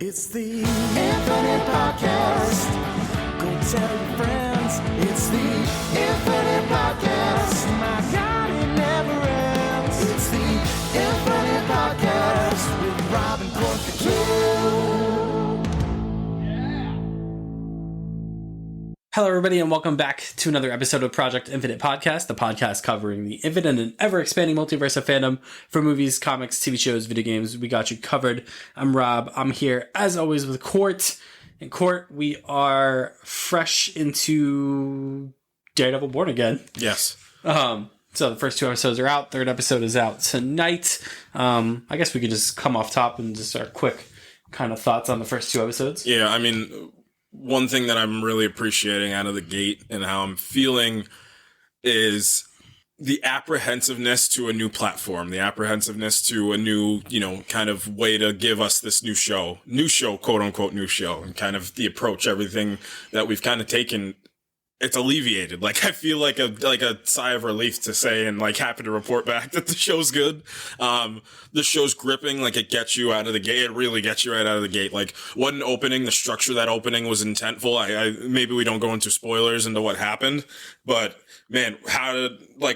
It's the Infinite Podcast. Go tell your friends. It's the Infinite Podcast. My God, it never ends. It's the Infinite Podcast with Rob and Porky. Hello, everybody, and welcome back to another episode of Project Infinite Podcast, the podcast covering the infinite and ever-expanding multiverse of fandom for movies, comics, TV shows, video games. We got you covered. I'm Rob. I'm here, as always, with Court. In Court, we are fresh into Daredevil Born Again. Yes. So the first two episodes are out. Third episode is out tonight. I guess we could just come off top and just our quick kind of thoughts on the first two episodes. Yeah, I mean, one thing that I'm really appreciating out of the gate and how I'm feeling is the apprehensiveness to a new platform, the apprehensiveness to a new, kind of way to give us this new show, quote unquote, new show, and kind of the approach, everything that we've kind of taken. It's alleviated. Like, I feel like a sigh of relief to say, and like happy to report back that the show's good. The show's gripping. Like, it gets you out of the gate. It really gets you right out of the gate. Like, what an opening. The structure of that opening was intentful. I maybe we don't go into spoilers into what happened, but man,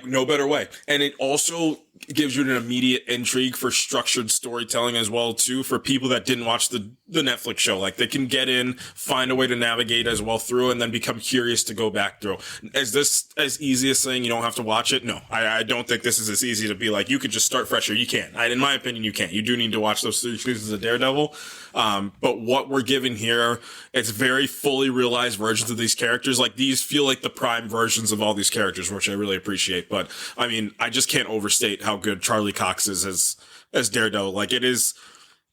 no better way. And it also gives you an immediate intrigue for structured storytelling as well, too, for people that didn't watch the Netflix show. Like, they can get in, find a way to navigate as well through, and then become curious to go back through. Is this as easy as saying you don't have to watch it? No, I don't think this is as easy to be like, you could just start fresh, or you can't. In my opinion, you can't. You do need to watch those 3 seasons of Daredevil. But what we're given here, it's very fully realized versions of these characters. Like, these feel like the prime versions of all these characters, which I really appreciate. But I mean, I just can't overstate how good Charlie Cox is as Daredevil. Like, it is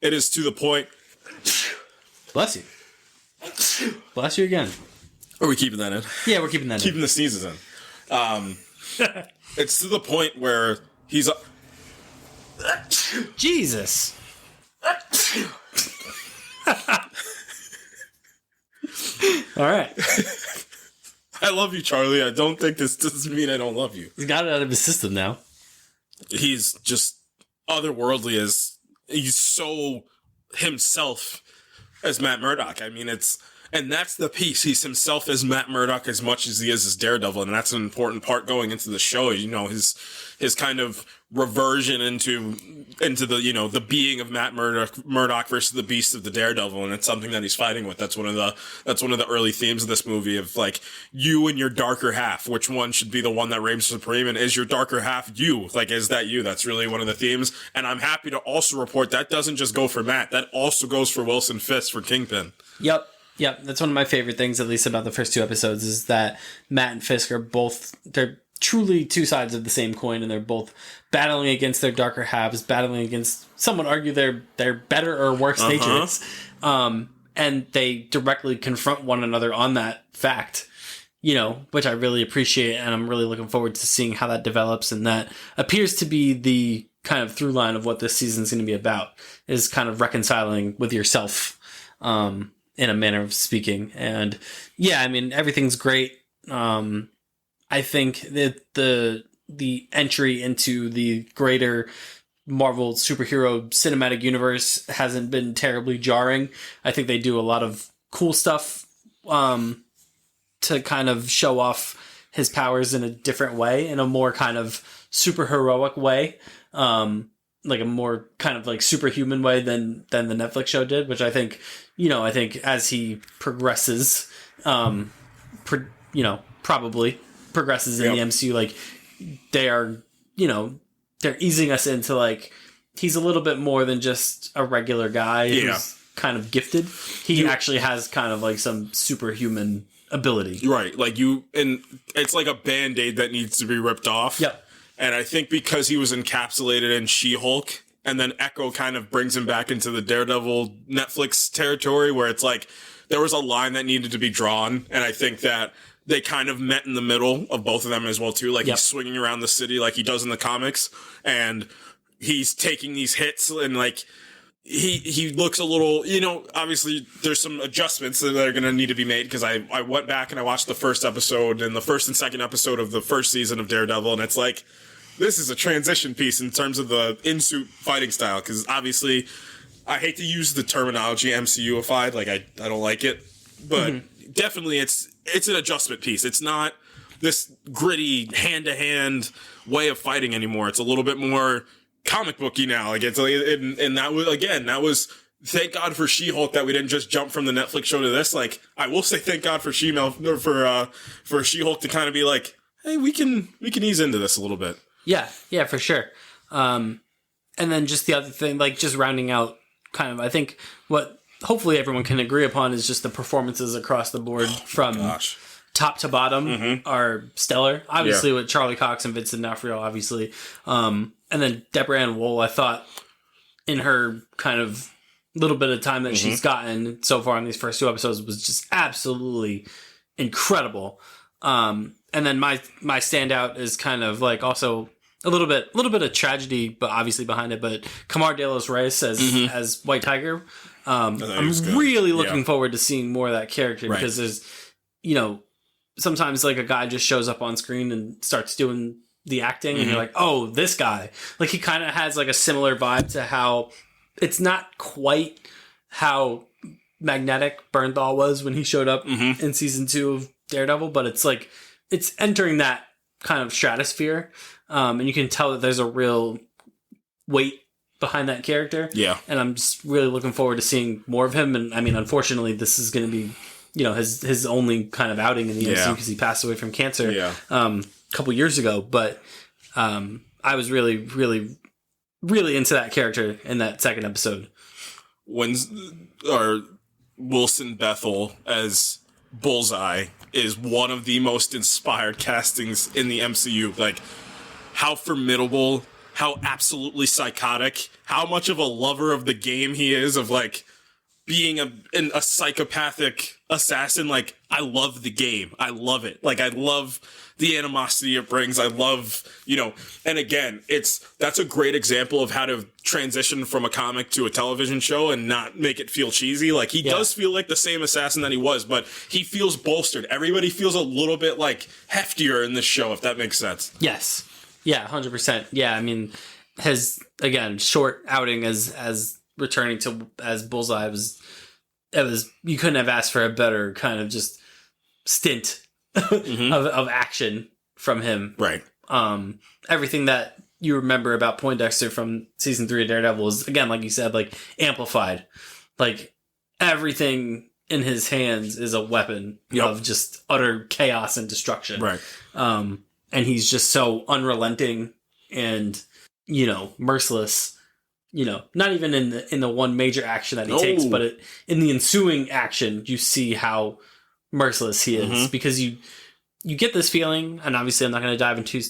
to the point. Bless you. Bless you again. Are we keeping that in? Yeah, we're keeping that keeping the sneezes in. It's to the point where he's Jesus. All right. I love you, Charlie. I don't think this doesn't mean I don't love you. He's got it out of his system now. He's just otherworldly he's so himself as Matt Murdock. I mean, and that's the piece. He's himself as Matt Murdock as much as he is as Daredevil, and that's an important part going into the show. His kind of reversion into the the being of Matt Murdock versus the beast of the Daredevil, and it's something that he's fighting with. That's one of the early themes of this movie, of like, you and your darker half. Which one should be the one that reigns supreme? And is your darker half you? Like, is that you? That's really one of the themes. And I'm happy to also report that doesn't just go for Matt. That also goes for Wilson Fisk for Kingpin. Yep, that's one of my favorite things, at least about the first two episodes, is that Matt and Fisk are they're truly two sides of the same coin, and they're both battling against their darker halves, battling against, some would argue, their better or worse natures. And they directly confront one another on that fact, which I really appreciate, and I'm really looking forward to seeing how that develops, and that appears to be the kind of through line of what this season's going to be about, is kind of reconciling with yourself, in a manner of speaking. And yeah, I mean, everything's great. I think that the entry into the greater Marvel superhero cinematic universe hasn't been terribly jarring. I think they do a lot of cool stuff to kind of show off his powers in a different way, in a more kind of super heroic way, like a more kind of like superhuman way than the Netflix show did, which I think as he progresses, probably progresses in the MCU, like, they are, they're easing us into, like, he's a little bit more than just a regular guy who's kind of gifted. He actually has kind of like some superhuman ability. Right. Like, and it's like a Band-Aid that needs to be ripped off. Yep. And I think because he was encapsulated in She-Hulk, and then Echo kind of brings him back into the Daredevil Netflix territory, where it's like, there was a line that needed to be drawn, and I think that they kind of met in the middle of both of them as well, too. Like, he's swinging around the city like he does in the comics, and he's taking these hits, and like, he looks a little, obviously there's some adjustments that are going to need to be made, because I went back and I watched the first episode and the first and second episode of the first season of Daredevil, and it's like, this is a transition piece in terms of the in-suit fighting style, because obviously I hate to use the terminology MCUified, like I don't like it, but definitely it's an adjustment piece. It's not this gritty hand-to-hand way of fighting anymore. It's a little bit more comic booky now. Like it's and that was thank God for She-Hulk that we didn't just jump from the Netflix show to this. Like I will say thank God for She-Hulk to kind of be like, hey, we can ease into this a little bit. Yeah, for sure. And then just the other thing, like just rounding out kind of, I think what hopefully everyone can agree upon is just the performances across the board from top to bottom are stellar. Obviously with Charlie Cox and Vincent D'Onofrio, obviously. And then Deborah Ann Woll, I thought in her kind of little bit of time that she's gotten so far in these first 2 episodes was just absolutely incredible. And then my standout is kind of like also a little bit of tragedy, but obviously behind it. But Kamar De Los Reyes as White Tiger. I'm really looking forward to seeing more of that character because there's, sometimes like a guy just shows up on screen and starts doing the acting and you're like, oh, this guy. Like he kind of has like a similar vibe to how it's not quite how magnetic Bernthal was when he showed up in season 2 of Daredevil, but it's like it's entering that kind of stratosphere. And you can tell that there's a real weight behind that character. Yeah. And I'm just really looking forward to seeing more of him. And I mean, unfortunately, this is going to be, his only kind of outing in the MCU because he passed away from cancer a couple years ago. But I was really, really, really into that character in that second episode. Wilson Bethel as Bullseye is one of the most inspired castings in the MCU. Like, how formidable, how absolutely psychotic, how much of a lover of the game he is of, like, being a psychopathic assassin. Like, I love the game. I love it. Like, I love the animosity it brings. I love, and again, that's a great example of how to transition from a comic to a television show and not make it feel cheesy. Like, he does feel like the same assassin that he was, but he feels bolstered. Everybody feels a little bit, like, heftier in this show, if that makes sense. Yes. Yeah, 100%. Yeah, I mean, his, again, short outing as returning to as Bullseye was you couldn't have asked for a better kind of just stint of action from him. Right. Everything that you remember about Poindexter from season 3 of Daredevil is, again, like you said, like amplified. Like everything in his hands is a weapon of just utter chaos and destruction. Right. And he's just so unrelenting and, merciless, not even in the one major action that he takes, but in the ensuing action, you see how merciless he is because you get this feeling, and obviously I'm not going to dive into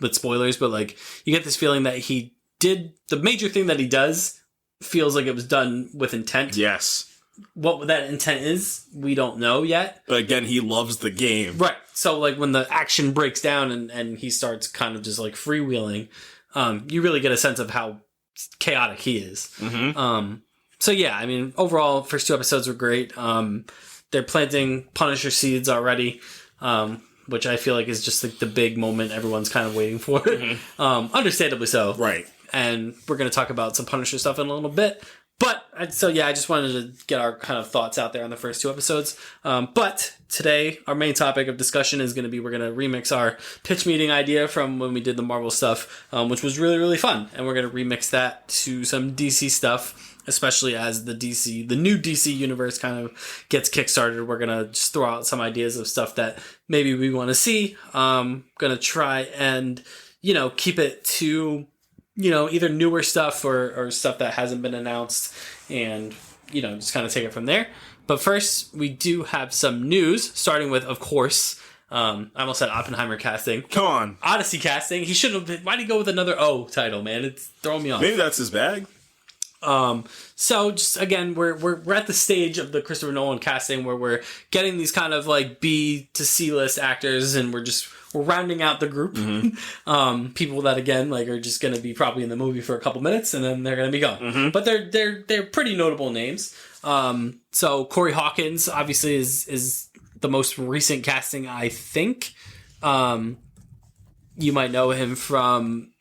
with spoilers, but like you get this feeling that he did the major thing that he does feels like it was done with intent. Yes. What that intent is, we don't know yet. But again, he loves the game. Right. So like when the action breaks down and he starts kind of just like freewheeling, you really get a sense of how chaotic he is. So yeah, I mean, overall, first 2 episodes were great. They're planting Punisher seeds already, which I feel like is just like the big moment everyone's kind of waiting for. Understandably so. Right. And we're going to talk about some Punisher stuff in a little bit. But, I just wanted to get our kind of thoughts out there on the first 2 episodes. But today, our main topic of discussion is going to be, we're going to remix our pitch meeting idea from when we did the Marvel stuff, which was really, really fun. And we're going to remix that to some DC stuff, especially as the new DC universe kind of gets kickstarted. We're going to just throw out some ideas of stuff that maybe we want to see. Going to try and, keep it to either newer stuff or stuff that hasn't been announced and, just kind of take it from there. But first, we do have some news, starting with, of course, I almost said Oppenheimer casting. Come on. Odyssey casting. He shouldn't have been. Why'd he go with another O title, man? It's throwing me off. Maybe that's his bag. So just again, we're at the stage of the Christopher Nolan casting where we're getting these kind of like B to C list actors, and we're rounding out the group. People that again like are just going to be probably in the movie for a couple minutes and then they're going to be gone. But they're pretty notable names. So Corey Hawkins obviously is the most recent casting, I think. You might know him from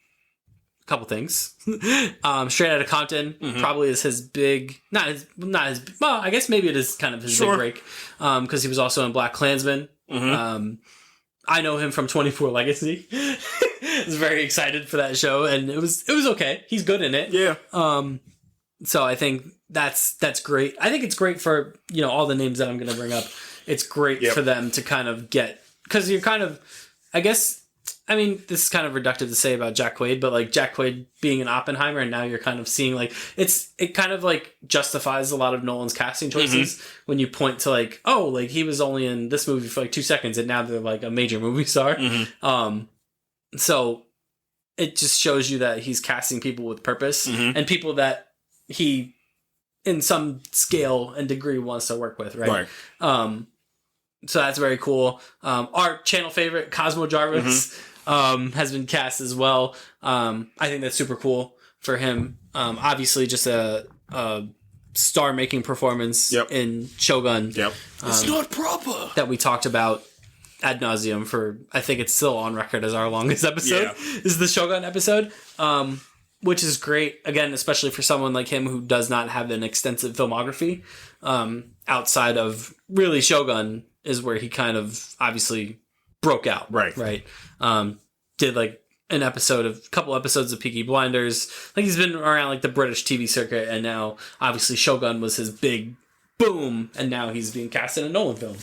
couple things. Straight Outta Compton probably is his big, not his, well, I guess maybe it is kind of his big break, because he was also in Black Klansman. I know him from 24 Legacy. I was very excited for that show, and it was okay. He's good in it. Yeah. So I think that's great. I think it's great for, all the names that I'm going to bring up. It's great for them to kind of get, because you're kind of, I guess, I mean, this is kind of reductive to say about Jack Quaid, but like Jack Quaid being an Oppenheimer, and now you're kind of seeing like it kind of like justifies a lot of Nolan's casting choices when you point to like, oh, like he was only in this movie for like 2 seconds, and now they're like a major movie star. So it just shows you that he's casting people with purpose and people that he, in some scale and degree, wants to work with, right? So that's very cool. Our channel favorite, Cosmo Jarvis, has been cast as well. I think that's super cool for him. Obviously, just a star-making performance in Shogun. It's not proper. That we talked about ad nauseum for, I think it's still on record as our longest episode. Is the Shogun episode. Which is great, again, especially for someone like him who does not have an extensive filmography. Outside of really Shogun is where he kind of obviously broke out. Right. Did like a couple episodes of Peaky Blinders. Like he's been around like the British TV circuit, and now obviously Shogun was his big boom, and now he's being cast in a Nolan film,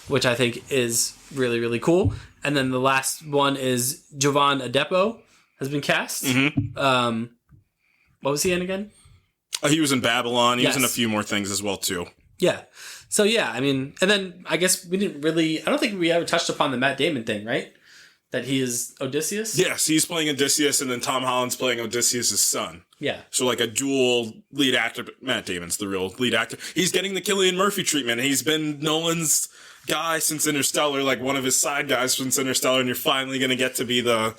which I think is really, really cool. And then the last one is Jovan Adepo has been cast. What was he in again? He was in Babylon. He was in a few more things as well, too. Yeah. So, yeah, I mean, and then I guess I don't think we ever touched upon the Matt Damon thing, right? That he is Odysseus? Yes, he's playing Odysseus, and then Tom Holland's playing Odysseus' son. Yeah. So, like a dual lead actor, but Matt Damon's the real lead actor. He's getting the Cillian Murphy treatment. He's been Nolan's guy since Interstellar, like one of his side guys since Interstellar, and you're finally going to get to be the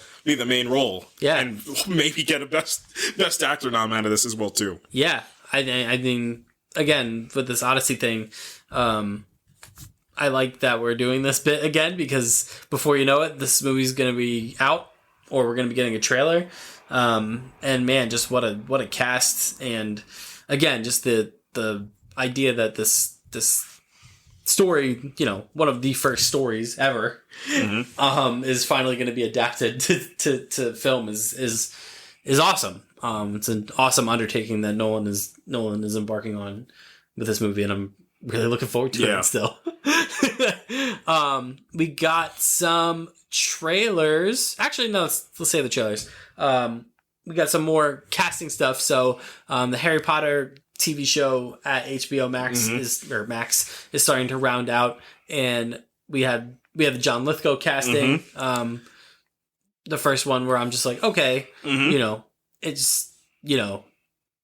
main role. Yeah. And maybe get a best actor nom out of this as well, too. Yeah. I mean, again, with this Odyssey thing, I like that we're doing this bit again, because before you know it, this movie's going to be out, or we're going to be getting a trailer. And man, just what a cast. And again, just the idea that this story, one of the first stories ever, is finally going to be adapted to film is awesome. It's an awesome undertaking that Nolan is embarking on with this movie, and I'm really looking forward to it still. We got some trailers. Actually, no, let's say the trailers. We got some more casting stuff. So the Harry Potter TV show at HBO Max is starting to round out, and we have the John Lithgow casting. The first one where I'm just like, okay, it's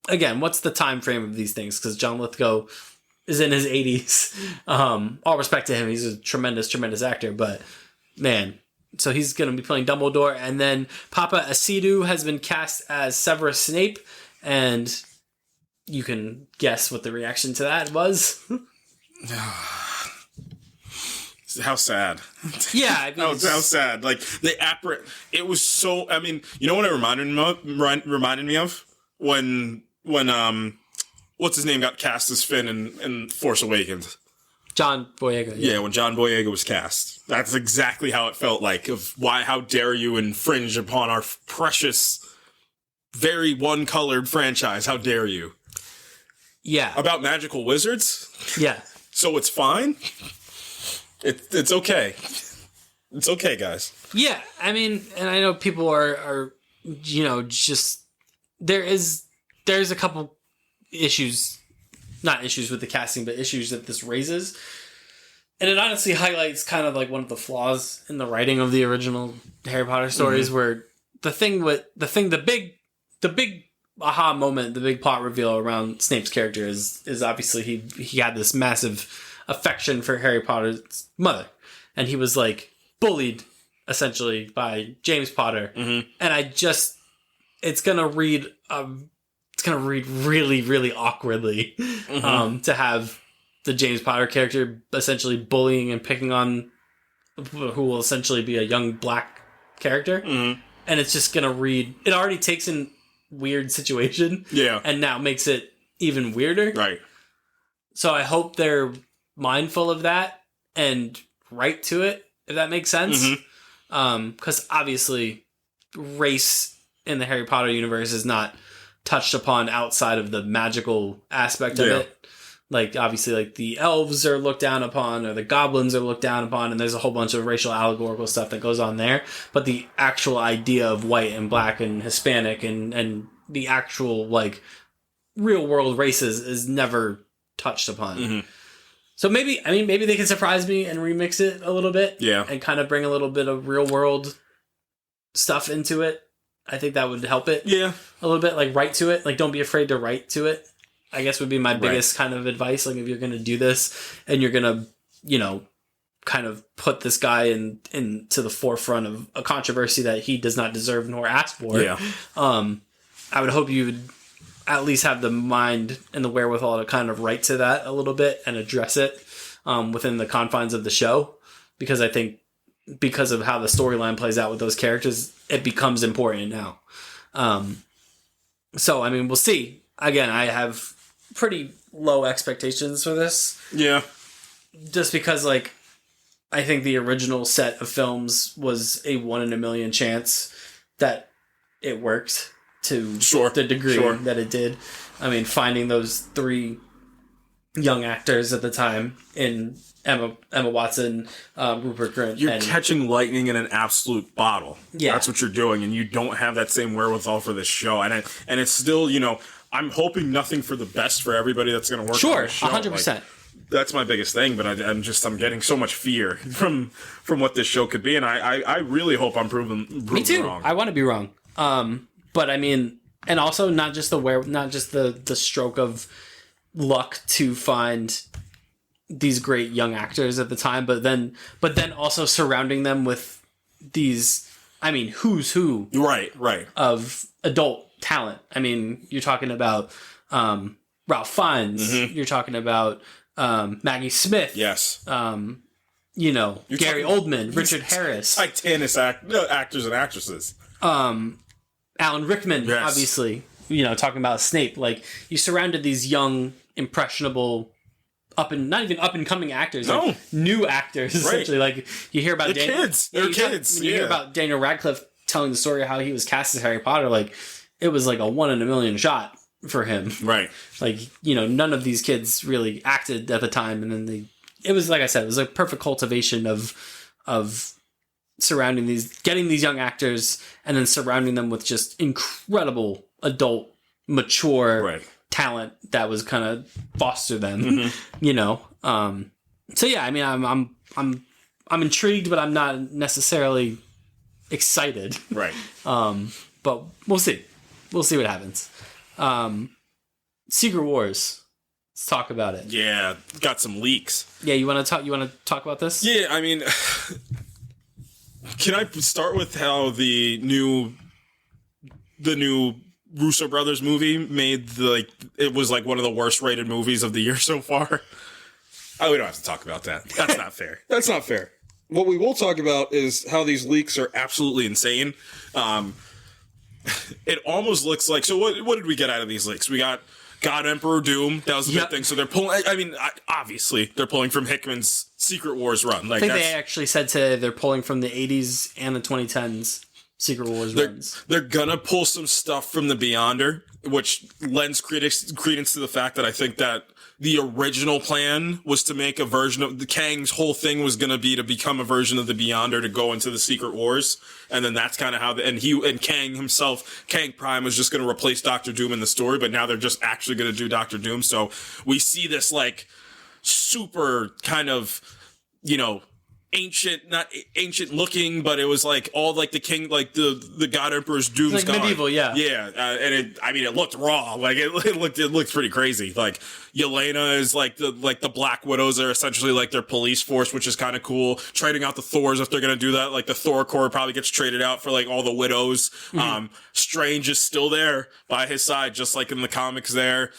again, what's the time frame of these things? Because John Lithgow is in his 80s. All respect to him, he's a tremendous actor, but man. So he's going to be playing Dumbledore, and then Paapa Essiedu has been cast as Severus Snape, and you can guess what the reaction to that was. How sad. Yeah. I mean, how sad. Like, it was so, I mean, you know what it reminded me of? When what's his name got cast as Finn in Force Awakens? John Boyega. Yeah, when John Boyega was cast. That's exactly how it felt like, of how dare you infringe upon our precious, very one-colored franchise. How dare you? Yeah. About magical wizards? Yeah. So it's fine? It's okay. It's okay, guys. Yeah, I mean, and I know people are just, there's a couple issues, not issues with the casting, but issues that this raises. And it honestly highlights kind of like one of the flaws in the writing of the original Harry Potter stories, where the big aha moment, the big plot reveal around Snape's character is obviously he had this massive affection for Harry Potter's mother, and he was like bullied essentially by James Potter. And it's gonna read really, really awkwardly to have the James Potter character essentially bullying and picking on who will essentially be a young black character. and it's just gonna read. It already takes in weird situation, and now makes it even weirder. Right. So I hope they're mindful of that and right to it, if that makes sense. Because obviously, race in the Harry Potter universe is not touched upon outside of the magical aspect of it. Like, obviously, like, the elves are looked down upon, or the goblins are looked down upon, and there's a whole bunch of racial allegorical stuff that goes on there. But the actual idea of white and black and Hispanic and the actual, like, real-world races is never touched upon. So maybe they can surprise me and remix it a little bit. And kind of bring a little bit of real-world stuff into it. I think that would help it. A little bit, like, write to it. Like, don't be afraid to write to it. I guess would be my biggest kind of advice. Like, if you're going to do this and you're going to, you know, kind of put this guy into the forefront of a controversy that he does not deserve nor ask for. I would hope you would at least have the mind and the wherewithal to kind of write to that a little bit and address it within the confines of the show. Because I think because of how the storyline plays out with those characters, it becomes important now. So, I mean, we'll see. Again, I have pretty low expectations for this. Just because, like, I think the original set of films was a 1 in a million chance that it worked to the degree that it did. I mean, finding those 3 young actors at the time in Emma Watson, Rupert Grint. You're catching lightning in an absolute bottle. That's what you're doing, and you don't have that same wherewithal for this show. And it's still, you know, I'm hoping nothing for the best for everybody that's going to work on this show. 100%. Like, that's my biggest thing, but I'm getting so much fear from what this show could be, and I really hope I'm proven Me too. wrong. I want to be wrong. But I mean, and also not just the stroke of luck to find these great young actors at the time, but then also surrounding them with these, I mean, who's who of adult talent. I mean, you're talking about Ralph Fiennes. You're talking about Maggie Smith. You know, Gary Oldman, Richard Harris. Titanic actors and actresses. Alan Rickman, obviously. You know, talking about Snape. Like, you surrounded these young, impressionable, not even up and coming actors, like new actors, essentially. Like, you hear about kids. They're kids. You hear about Daniel Radcliffe telling the story of how he was cast as Harry Potter. Like, it was like a 1 in a million shot for him. Like, you know, none of these kids really acted at the time, and then it was, like I said, it was a perfect cultivation of surrounding getting these young actors and then surrounding them with just incredible adult, mature talent that was kind of foster them, you know? So yeah, I mean, I'm intrigued, but I'm not necessarily excited. But we'll see. We'll see what happens. Secret Wars. Let's talk about it. Yeah, got some leaks. Yeah, you want to talk about this? Yeah, I mean, can I start with how the new Russo brothers movie made it was like one of the worst rated movies of the year so far? Oh, we don't have to talk about that. That's not fair. That's not fair. What we will talk about is how these leaks are absolutely insane. It almost looks like, so what did we get out of these leaks? We got God Emperor Doom. That was the big thing. So they're pulling, I mean, obviously they're pulling from Hickman's Secret Wars run. Like, I think they actually said today they're pulling from the 80s and the 2010s Secret Wars runs. They're gonna pull some stuff from the Beyonder, which lends credence to the fact that I think that the original plan was to make a version of Kang's whole thing was going to be to become a version of the Beyonder to go into the Secret Wars. And then that's kind of how Kang himself, Kang Prime, was just going to replace Doctor Doom in the story, but now they're just actually going to do Doctor Doom. So we see this like super kind of, you know, not ancient looking, but it was like all like the king, like the God Emperor's Doom's like gone. Medieval, yeah. And it looked raw. Like it looked pretty crazy. Like Yelena is like the Black Widows are essentially like their police force, which is kind of cool. Trading out the Thors if they're gonna do that. Like the Thor Corps probably gets traded out for like all the widows. Mm-hmm. Strange is still there by his side, just like in the comics there.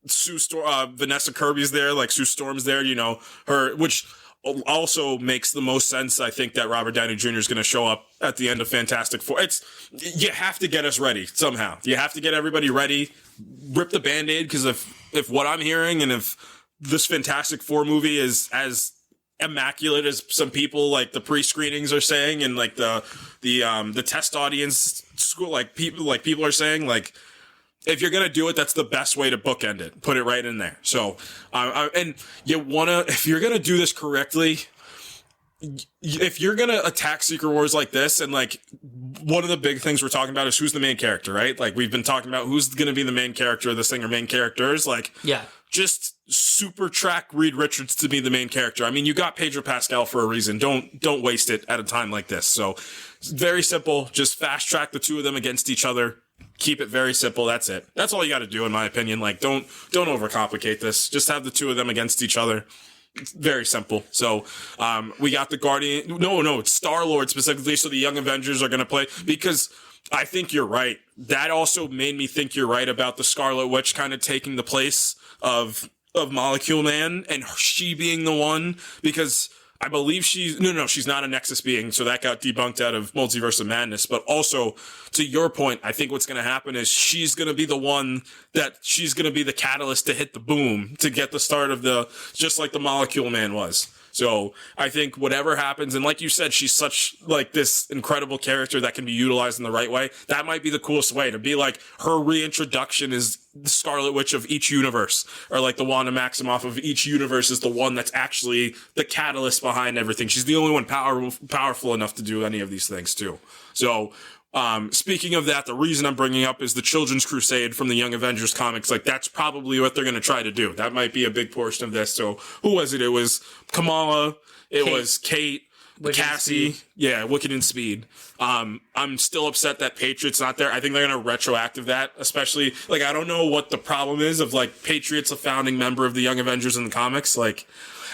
Vanessa Kirby's there, like Sue Storm's there, you know, her, which also makes the most sense. I think that Robert Downey Jr. is going to show up at the end of Fantastic Four. You have to get us ready somehow. You have to get everybody ready. Rip the Band-Aid, because if what I'm hearing and if this Fantastic Four movie is as immaculate as some people like the pre-screenings are saying, and like the test audience school people are saying, like, if you're gonna do it, that's the best way to bookend it. Put it right in there. So, and if you're gonna do this correctly, if you're gonna attack Secret Wars like this, and like one of the big things we're talking about is who's the main character, right? Like we've been talking about who's gonna be the main character of this thing, or main characters. Like, yeah, just super track Reed Richards to be the main character. I mean, you got Pedro Pascal for a reason. Don't waste it at a time like this. So, it's very simple. Just fast track the two of them against each other. Keep it very simple. That's it. That's all you got to do, in my opinion. Like, don't overcomplicate this. Just have the two of them against each other. It's very simple. So, we got the Guardian. No, it's Star-Lord specifically. So the Young Avengers are going to play, because I think you're right. That also made me think you're right about the Scarlet Witch kind of taking the place of Molecule Man, and she being the one, because I believe she's not a Nexus being, so that got debunked out of Multiverse of Madness. But also, to your point, I think what's going to happen is she's going to be the one she's going to be the catalyst to hit the boom, to get the start of just like the Molecule Man was. So I think whatever happens, and like you said, she's such like this incredible character that can be utilized in the right way. That might be the coolest way, to be like her reintroduction is the Scarlet Witch of each universe, or like the Wanda Maximoff of each universe is the one that's actually the catalyst behind everything. She's the only one powerful enough to do any of these things too. So, speaking of that, the reason I'm bringing up is the Children's Crusade from the Young Avengers comics. Like, that's probably what they're going to try to do. That might be a big portion of this. So, who was it? It was Kamala. It was Kate. Cassie. Yeah, Wicked and Speed. I'm still upset that Patriot's not there. I think they're going to retroactive that, especially, like, I don't know what the problem is of, like, Patriot's a founding member of the Young Avengers in the comics. Like,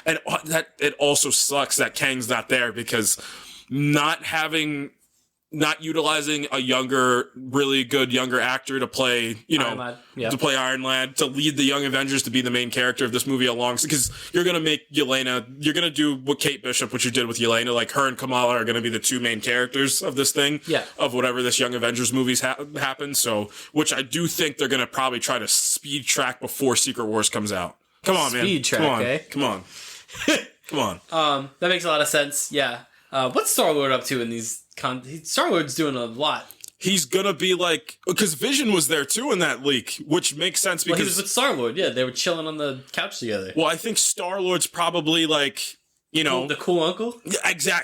and that, it also sucks that Kang's not there, because not utilizing a really good younger actor to play, to play Iron Lad, to lead the Young Avengers, to be the main character of this movie because you're going to make Yelena, you're going to do what Kate Bishop, what you did with Yelena, like her and Kamala are going to be the two main characters of this thing, of whatever this Young Avengers movies happen. So, which I do think they're going to probably try to speed track before Secret Wars comes out. Come on, man. Speed track, Come on. Come on. That makes a lot of sense. Yeah. What's Star-Lord up to in these Star-Lord's doing a lot. He's gonna be like, because Vision was there too in that leak, which makes sense because he was with Star-Lord. Yeah, they were chilling on the couch together. Well, I think Star-Lord's probably like, the cool uncle. Exactly.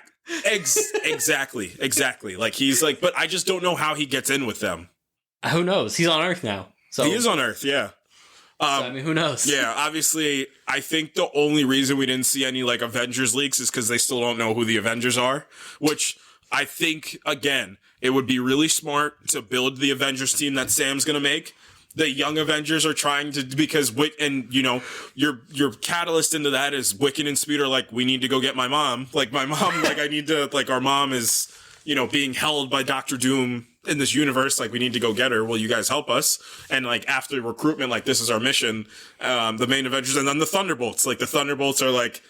Like he's like, but I just don't know how he gets in with them. Who knows? He's on Earth now. So he is on Earth. Yeah. Who knows? Yeah, obviously, I think the only reason we didn't see any like Avengers leaks is because they still don't know who the Avengers are, which I think, again, it would be really smart to build the Avengers team that Sam's going to make. The Young Avengers are trying to, because your catalyst into that is Wiccan and Speed are like, we need to go get my mom. Like my mom, like I need to, like our mom is, being held by Doctor Doom in this universe. Like we need to go get her. Will you guys help us? And like after recruitment, like this is our mission. The main Avengers, and then the Thunderbolts. Like the Thunderbolts are like,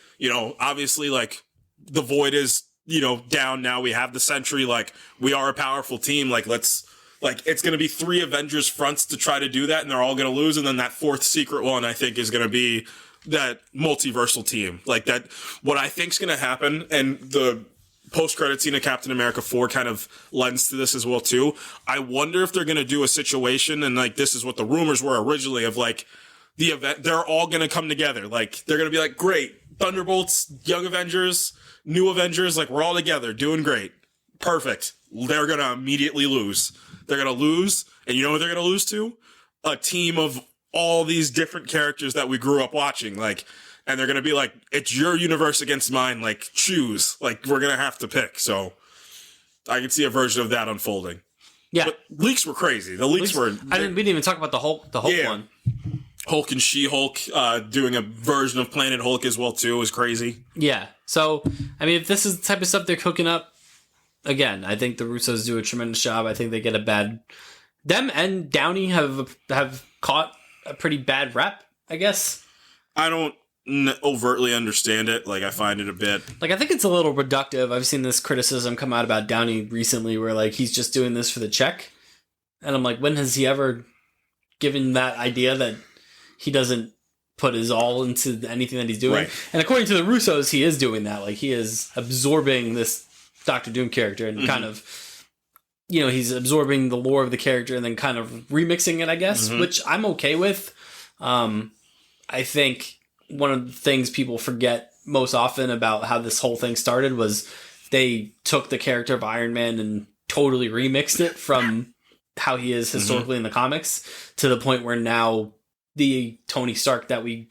obviously like the Void is, down now. We have the Sentry. Like we are a powerful team. Like it's going to be 3 Avengers fronts to try to do that, and they're all going to lose. And then that 4th secret one, I think, is going to be that multiversal team. Like that, what I think is going to happen, and the post-credit scene of Captain America 4 kind of lends to this as well, too. I wonder if they're going to do a situation, and like this is what the rumors were originally, of like the event, they're all going to come together. Like they're going to be like, great, Thunderbolts, Young Avengers, New Avengers, like we're all together, doing great. Perfect. They're going to immediately lose. They're going to lose, and you know what they're going to lose to? A team of all these different characters that we grew up watching, like, and they're going to be like, it's your universe against mine, like, choose. Like, we're going to have to pick, so I can see a version of that unfolding. Yeah. But leaks were crazy. The leaks were... we didn't even talk about the Hulk one. Hulk and She-Hulk doing a version of Planet Hulk as well, too, is crazy. Yeah. So, I mean, if this is the type of stuff they're cooking up, again, I think the Russos do a tremendous job. I think they get a bad... Them and Downey have caught a pretty bad rep, I guess. I don't overtly understand it. Like, I find it a bit... Like, I think it's a little reductive. I've seen this criticism come out about Downey recently where, like, he's just doing this for the check. And I'm like, when has he ever given that idea that he doesn't put his all into anything that he's doing? Right. And according to the Russos, he is doing that. Like, he is absorbing this Doctor Doom character and kind of, you know, he's absorbing the lore of the character and then kind of remixing it, I guess, which I'm okay with. I think one of the things people forget most often about how this whole thing started was they took the character of Iron Man and totally remixed it from how he is historically in the comics to the point where now the Tony Stark that we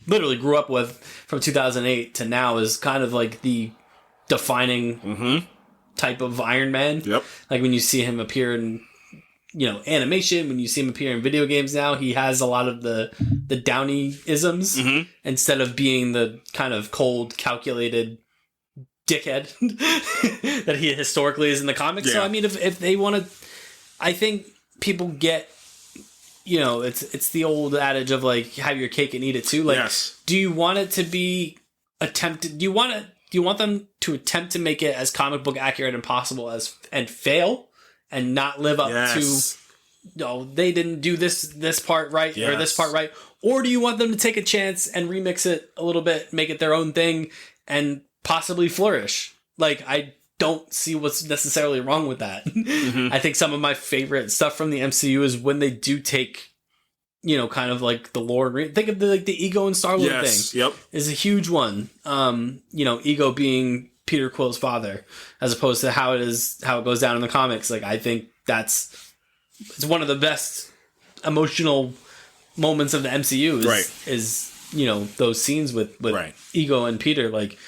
literally grew up with from 2008 to now is kind of like the defining type of Iron Man. Yep. Like when you see him appear in, you know, animation, when you see him appear in video games now, he has a lot of the Downey-isms instead of being the kind of cold, calculated dickhead that he historically is in the comics. Yeah. So, I mean, if they want to... I think people get... You know, it's the old adage of, like, have your cake and eat it too. Like, Yes. do you want it to be attempted... Do you want them to attempt to make it as comic book accurate and possible and fail and not live up to, no, they didn't do this part right or this part right? Or do you want them to take a chance and remix it a little bit, make it their own thing, and possibly flourish? Like, I don't see what's necessarily wrong with that. I think some of my favorite stuff from the MCU is when they do take, you know, kind of like the lore. Think of the Ego and Star-Lord thing. Yep. Is a huge one. You know, Ego being Peter Quill's father, as opposed to how it goes down in the comics. Like, I think it's one of the best emotional moments of the MCU. Is you know, those scenes with Ego and Peter. Like,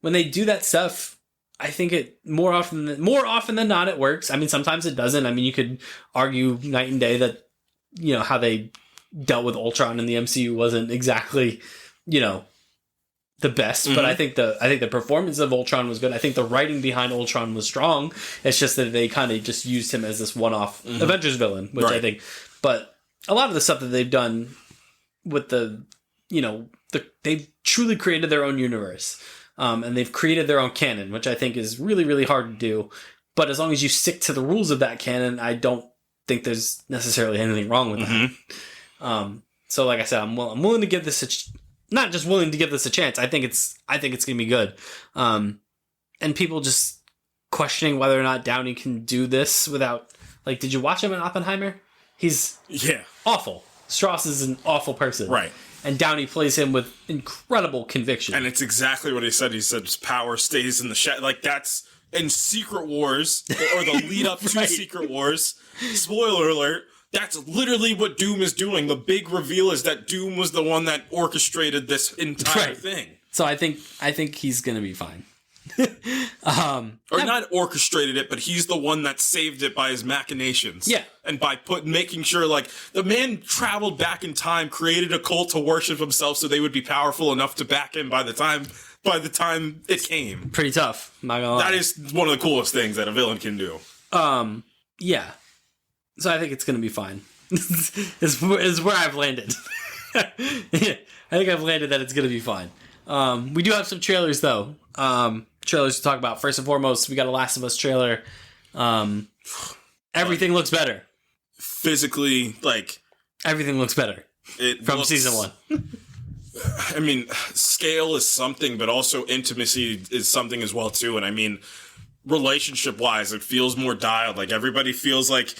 when they do that stuff, I think it more often than not it works. I mean, sometimes it doesn't. I mean, you could argue night and day that, you know, how they dealt with Ultron in the MCU wasn't exactly, you know, the best. But I think the performance of Ultron was good. I think the writing behind Ultron was strong. It's just that they kind of just used him as this one-off Avengers villain, which I think. But a lot of the stuff that they've done with they've truly created their own universe. And they've created their own canon, which I think is really, really hard to do. But as long as you stick to the rules of that canon, I don't think there's necessarily anything wrong with that. So, like I said, I'm willing to give this not just willing to give this a chance. I think it's gonna be good. And people just questioning whether or not Downey can do this without, like, did you watch him in Oppenheimer? He's awful. Strauss is an awful person, Right. And Downey plays him with incredible conviction. And it's exactly what he said. He said his power stays in the shadow. Like, that's in Secret Wars, or the lead up to Secret Wars. Spoiler alert. That's literally what Doom is doing. The big reveal is that Doom was the one that orchestrated this entire thing. So I think he's going to be fine. Or not orchestrated it, but he's the one that saved it by his machinations. Yeah. And by making sure, like, the man traveled back in time, created a cult to worship himself so they would be powerful enough to back him by the time it came. Pretty tough. Not gonna lie. That is one of the coolest things that a villain can do. Yeah. So I think it's going to be fine. is where I've landed. Yeah, I think I've landed that it's going to be fine. We do have some trailers, though. Trailers to talk about. First and foremost, we got a Last of Us trailer. Everything looks better. Physically, like... Everything looks better. From season 1. I mean, scale is something, but also intimacy is something as well, too. And I mean, relationship-wise, it feels more dialed. Like, everybody feels like...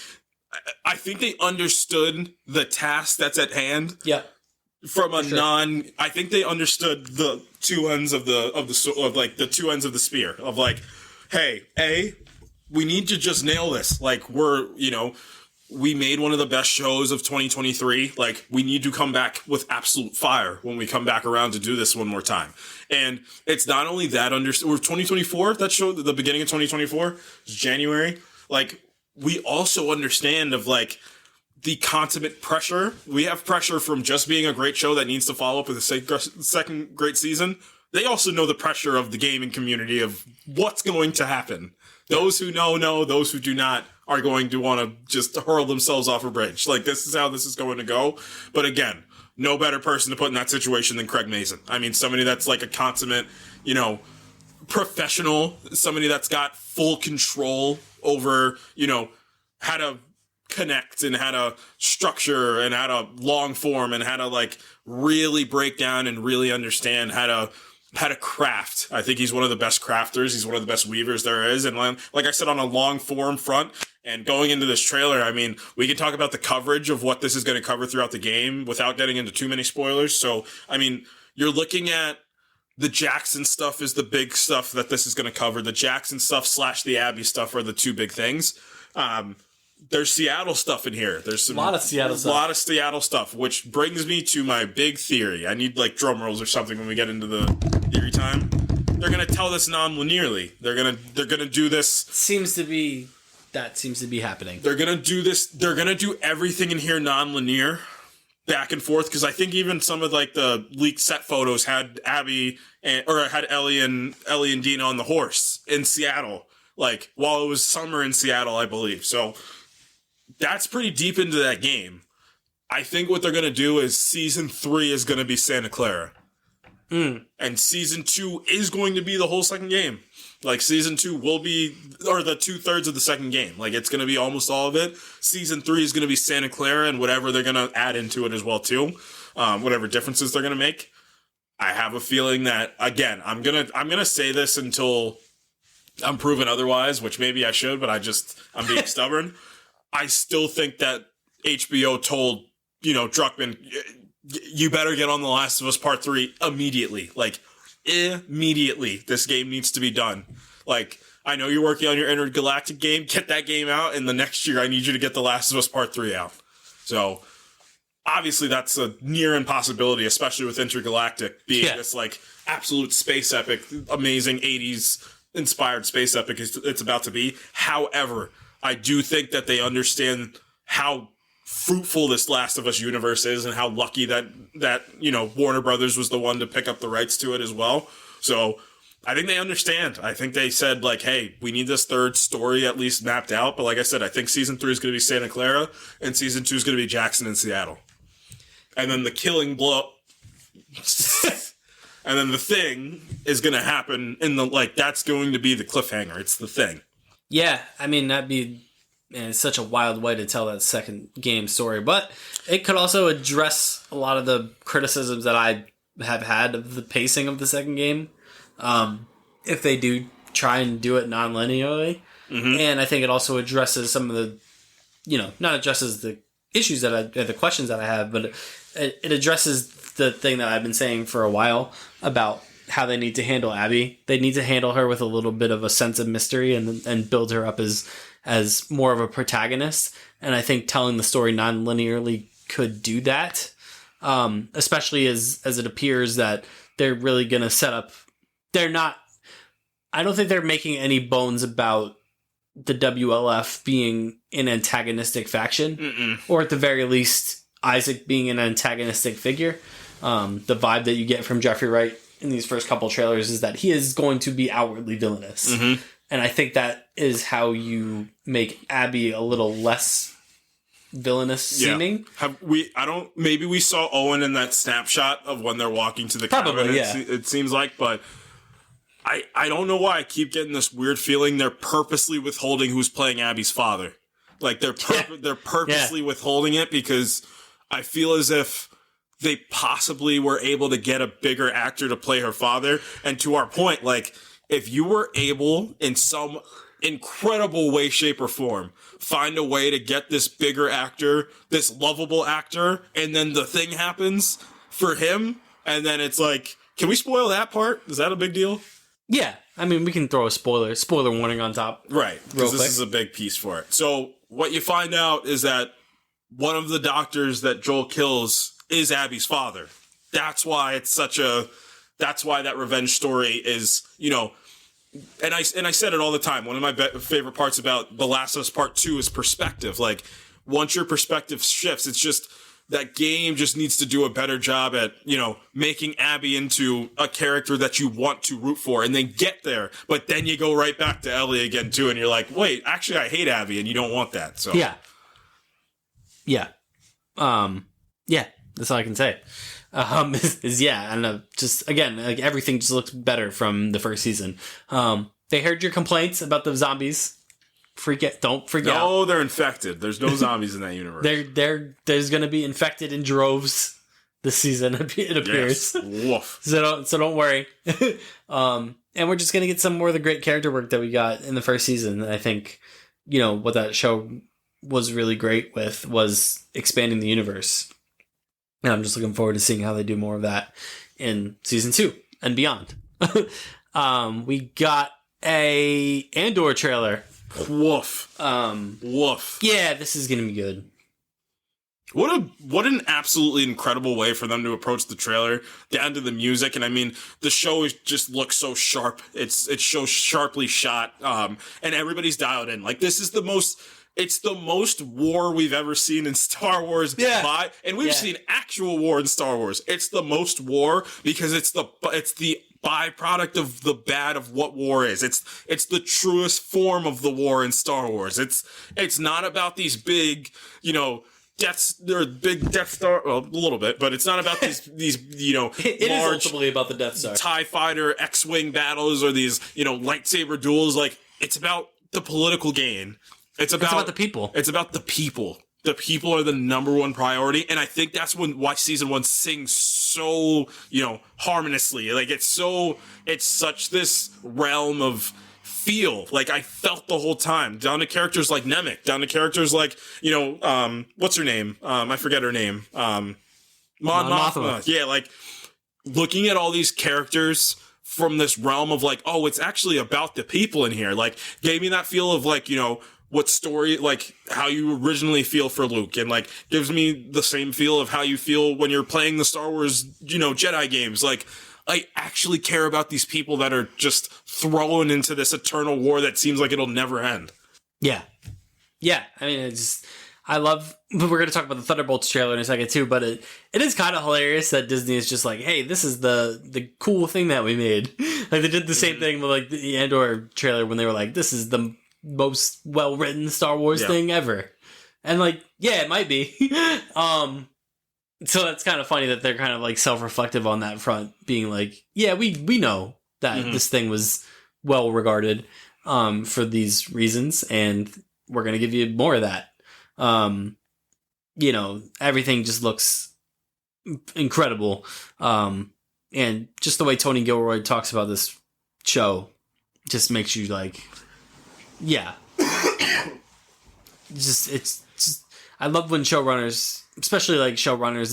I think they understood the task that's at hand. Yeah. From a I think they understood the two ends of the two ends of the spear of, like, hey, we need to just nail this. Like, we made one of the best shows of 2023. Like, we need to come back with absolute fire when we come back around to do this one more time. And it's not only that, we're 2024, that show, the beginning of 2024, January. Like, we also understand of, like, the consummate pressure. We have pressure from just being a great show that needs to follow up with a second great season. They also know the pressure of the gaming community of what's going to happen. Those who know, those who do not are going to want to just hurl themselves off a bridge. Like, this is how this is going to go. But again, no better person to put in that situation than Craig Mazin. I mean, somebody that's like a consummate, professional, somebody that's got full control over, how to connect and how to structure and how to long form and how to like really break down and really understand how to craft. I think he's one of the best crafters. He's one of the best weavers there is. And like I said, on a long form front and going into this trailer, I mean, we can talk about the coverage of what this is going to cover throughout the game without getting into too many spoilers. So, I mean, you're looking at the Jackson stuff is the big stuff that this is going to cover. The Jackson stuff / the Abby stuff are the two big things. There's Seattle stuff in here. There's a lot of Seattle stuff, which brings me to my big theory. I need like drum rolls or something when we get into the theory time. They're gonna tell this non-linearly. They're gonna do this. Seems to be happening. They're gonna do this. They're gonna do everything in here non-linear, back and forth. Because I think even some of like the leaked set photos had had Ellie and Dina on the horse in Seattle, like while it was summer in Seattle, I believe. So. That's pretty deep into that game. I think what they're going to do is Season 3 is going to be Santa Clara. And Season 2 is going to be the whole second game. Like, Season 2 will be, or the 2/3 of the second game. Like, it's going to be almost all of it. Season 3 is going to be Santa Clara and whatever they're going to add into it as well, too. Whatever differences they're going to make. I have a feeling that, again, I'm gonna say this until I'm proven otherwise, which maybe I should, but I'm being stubborn. I still think that HBO told, Druckmann, you better get on The Last of Us Part 3 immediately. Like, immediately. This game needs to be done. Like, I know you're working on your Intergalactic game. Get that game out, and the next year I need you to get The Last of Us Part 3 out. So, obviously that's a near impossibility, especially with Intergalactic being this, like, absolute space epic, amazing 80s inspired space epic it's about to be. However, I do think that they understand how fruitful this Last of Us universe is and how lucky that Warner Brothers was the one to pick up the rights to it as well. So I think they understand. I think they said, like, hey, we need this third story at least mapped out. But like I said, I think Season 3 is going to be Santa Clara and Season 2 is going to be Jackson and Seattle. And then the killing blow... and then the thing is going to happen that's going to be the cliffhanger. It's the thing. Yeah, I mean, that'd be such a wild way to tell that second game story. But it could also address a lot of the criticisms that I have had of the pacing of the second game. If they do try and do it non-linearly. Mm-hmm. And I think it also addresses some of the, not addresses the issues the questions that I have, but it addresses the thing that I've been saying for a while about how they need to handle Abby. They need to handle her with a little bit of a sense of mystery and build her up as more of a protagonist. And I think telling the story non-linearly could do that. Especially as it appears that they're really going to set up... I don't think they're making any bones about the WLF being an antagonistic faction. Mm-mm. Or at the very least, Isaac being an antagonistic figure. The vibe that you get from Jeffrey Wright in these first couple trailers is that he is going to be outwardly villainous. Mm-hmm. And I think that is how you make Abby a little less villainous seeming. Maybe we saw Owen in that snapshot of when they're walking to the Probably, cabin. Yeah. It seems like, but I don't know why I keep getting this weird feeling they're purposely withholding who's playing Abby's father. Like they're purposely withholding it because I feel as if they possibly were able to get a bigger actor to play her father. And to our point, like, if you were able, in some incredible way, shape, or form, find a way to get this bigger actor, this lovable actor, and then the thing happens for him, and then it's like, can we spoil that part? Is that a big deal? Yeah. I mean, we can throw a spoiler warning on top. Right. Because this is a big piece for it. So, what you find out is that one of the doctors that Joel kills is Abby's father. That's why that's why that revenge story is, and I said it all the time. One of my favorite parts about The Last of Us Part 2 is perspective. Like, once your perspective shifts, it's just that game just needs to do a better job at, making Abby into a character that you want to root for and then get there. But then you go right back to Ellie again, too. And you're like, wait, actually, I hate Abby and you don't want that. So, yeah. Yeah. Yeah. That's all I can say. Yeah, I don't know. Just again, like everything just looks better from the first season. They heard your complaints about the zombies. Don't freak out. No, they're infected. There's no zombies in that universe. There's going to be infected in droves this season. It appears. Yes. Woof. So don't worry. And we're just going to get some more of the great character work that we got in the first season. I think, what that show was really great with was expanding the universe. And I'm just looking forward to seeing how they do more of that in season 2 and beyond. We got a Andor trailer. Woof. Woof. Yeah, this is going to be good. What an absolutely incredible way for them to approach the trailer, down to the music, and I mean the show just looks so sharp. It's so sharply shot, and everybody's dialed in. Like this is the most war we've ever seen in Star Wars. Yeah. And we've seen actual war in Star Wars. It's the most war because it's the byproduct of the bad of what war is. It's the truest form of the war in Star Wars. It's not about these big, big Death Star, well, a little bit, but it's not about these it large, is ultimately about the Death Star. TIE fighter, X-Wing battles, or these, lightsaber duels. Like, it's about the political gain. It's about the people. It's about the people. The people are the number one priority, and I think that's why season 1 sings so, harmoniously. Like, it's such this realm of feel. Like, I felt the whole time, down to characters like Nemec, down to characters like, what's her name? I forget her name. Mon Mothma. Yeah, like, looking at all these characters from this realm of like, oh, it's actually about the people in here. Like, gave me that feel of like, what story, like how you originally feel for Luke, and like gives me the same feel of how you feel when you're playing the Star Wars, Jedi games. Like, I actually care about these people that are just thrown into this eternal war that seems like it'll never end. Yeah. Yeah. I mean, we're going to talk about the Thunderbolts trailer in a second too, but it is kind of hilarious that Disney is just like, hey, this is the cool thing that we made. Like, they did the same thing with like the Andor trailer when they were like, this is the most well-written Star Wars thing ever. And like, yeah, it might be. So that's kind of funny that they're kind of like self-reflective on that front, being like, yeah, we know that this thing was well regarded for these reasons, and we're going to give you more of that. Everything just looks incredible. And just the way Tony Gilroy talks about this show just makes you like, yeah. it's just, I love when showrunners, especially like showrunners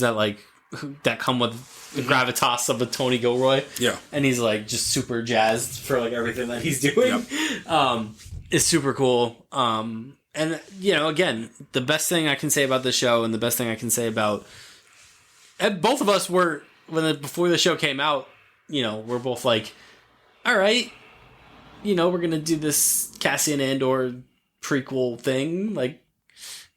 that come with the gravitas of a Tony Gilroy. Yeah. And he's like just super jazzed for like everything that he's doing. Yep. It's super cool. And again, the best thing I can say about the show, and the best thing I can say about, and both of us were, before the show came out, we're both like, all right, we're going to do this Cassian Andor prequel thing. Like,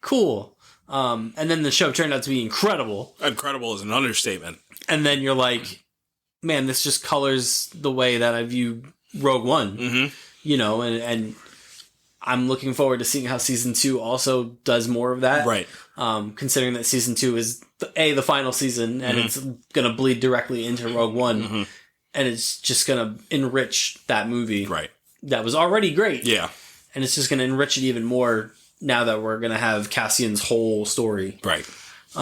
cool. And then the show turned out to be incredible. Incredible is an understatement. And then you're like, man, this just colors the way that I view Rogue One. Mm-hmm. And I'm looking forward to seeing how season 2 also does more of that. Right. Considering that season 2 is the final season, and it's going to bleed directly into Rogue One. Mm-hmm. And it's just going to enrich that movie. Right. That was already great. Yeah. And it's just going to enrich it even more now that we're going to have Cassian's whole story. Right. So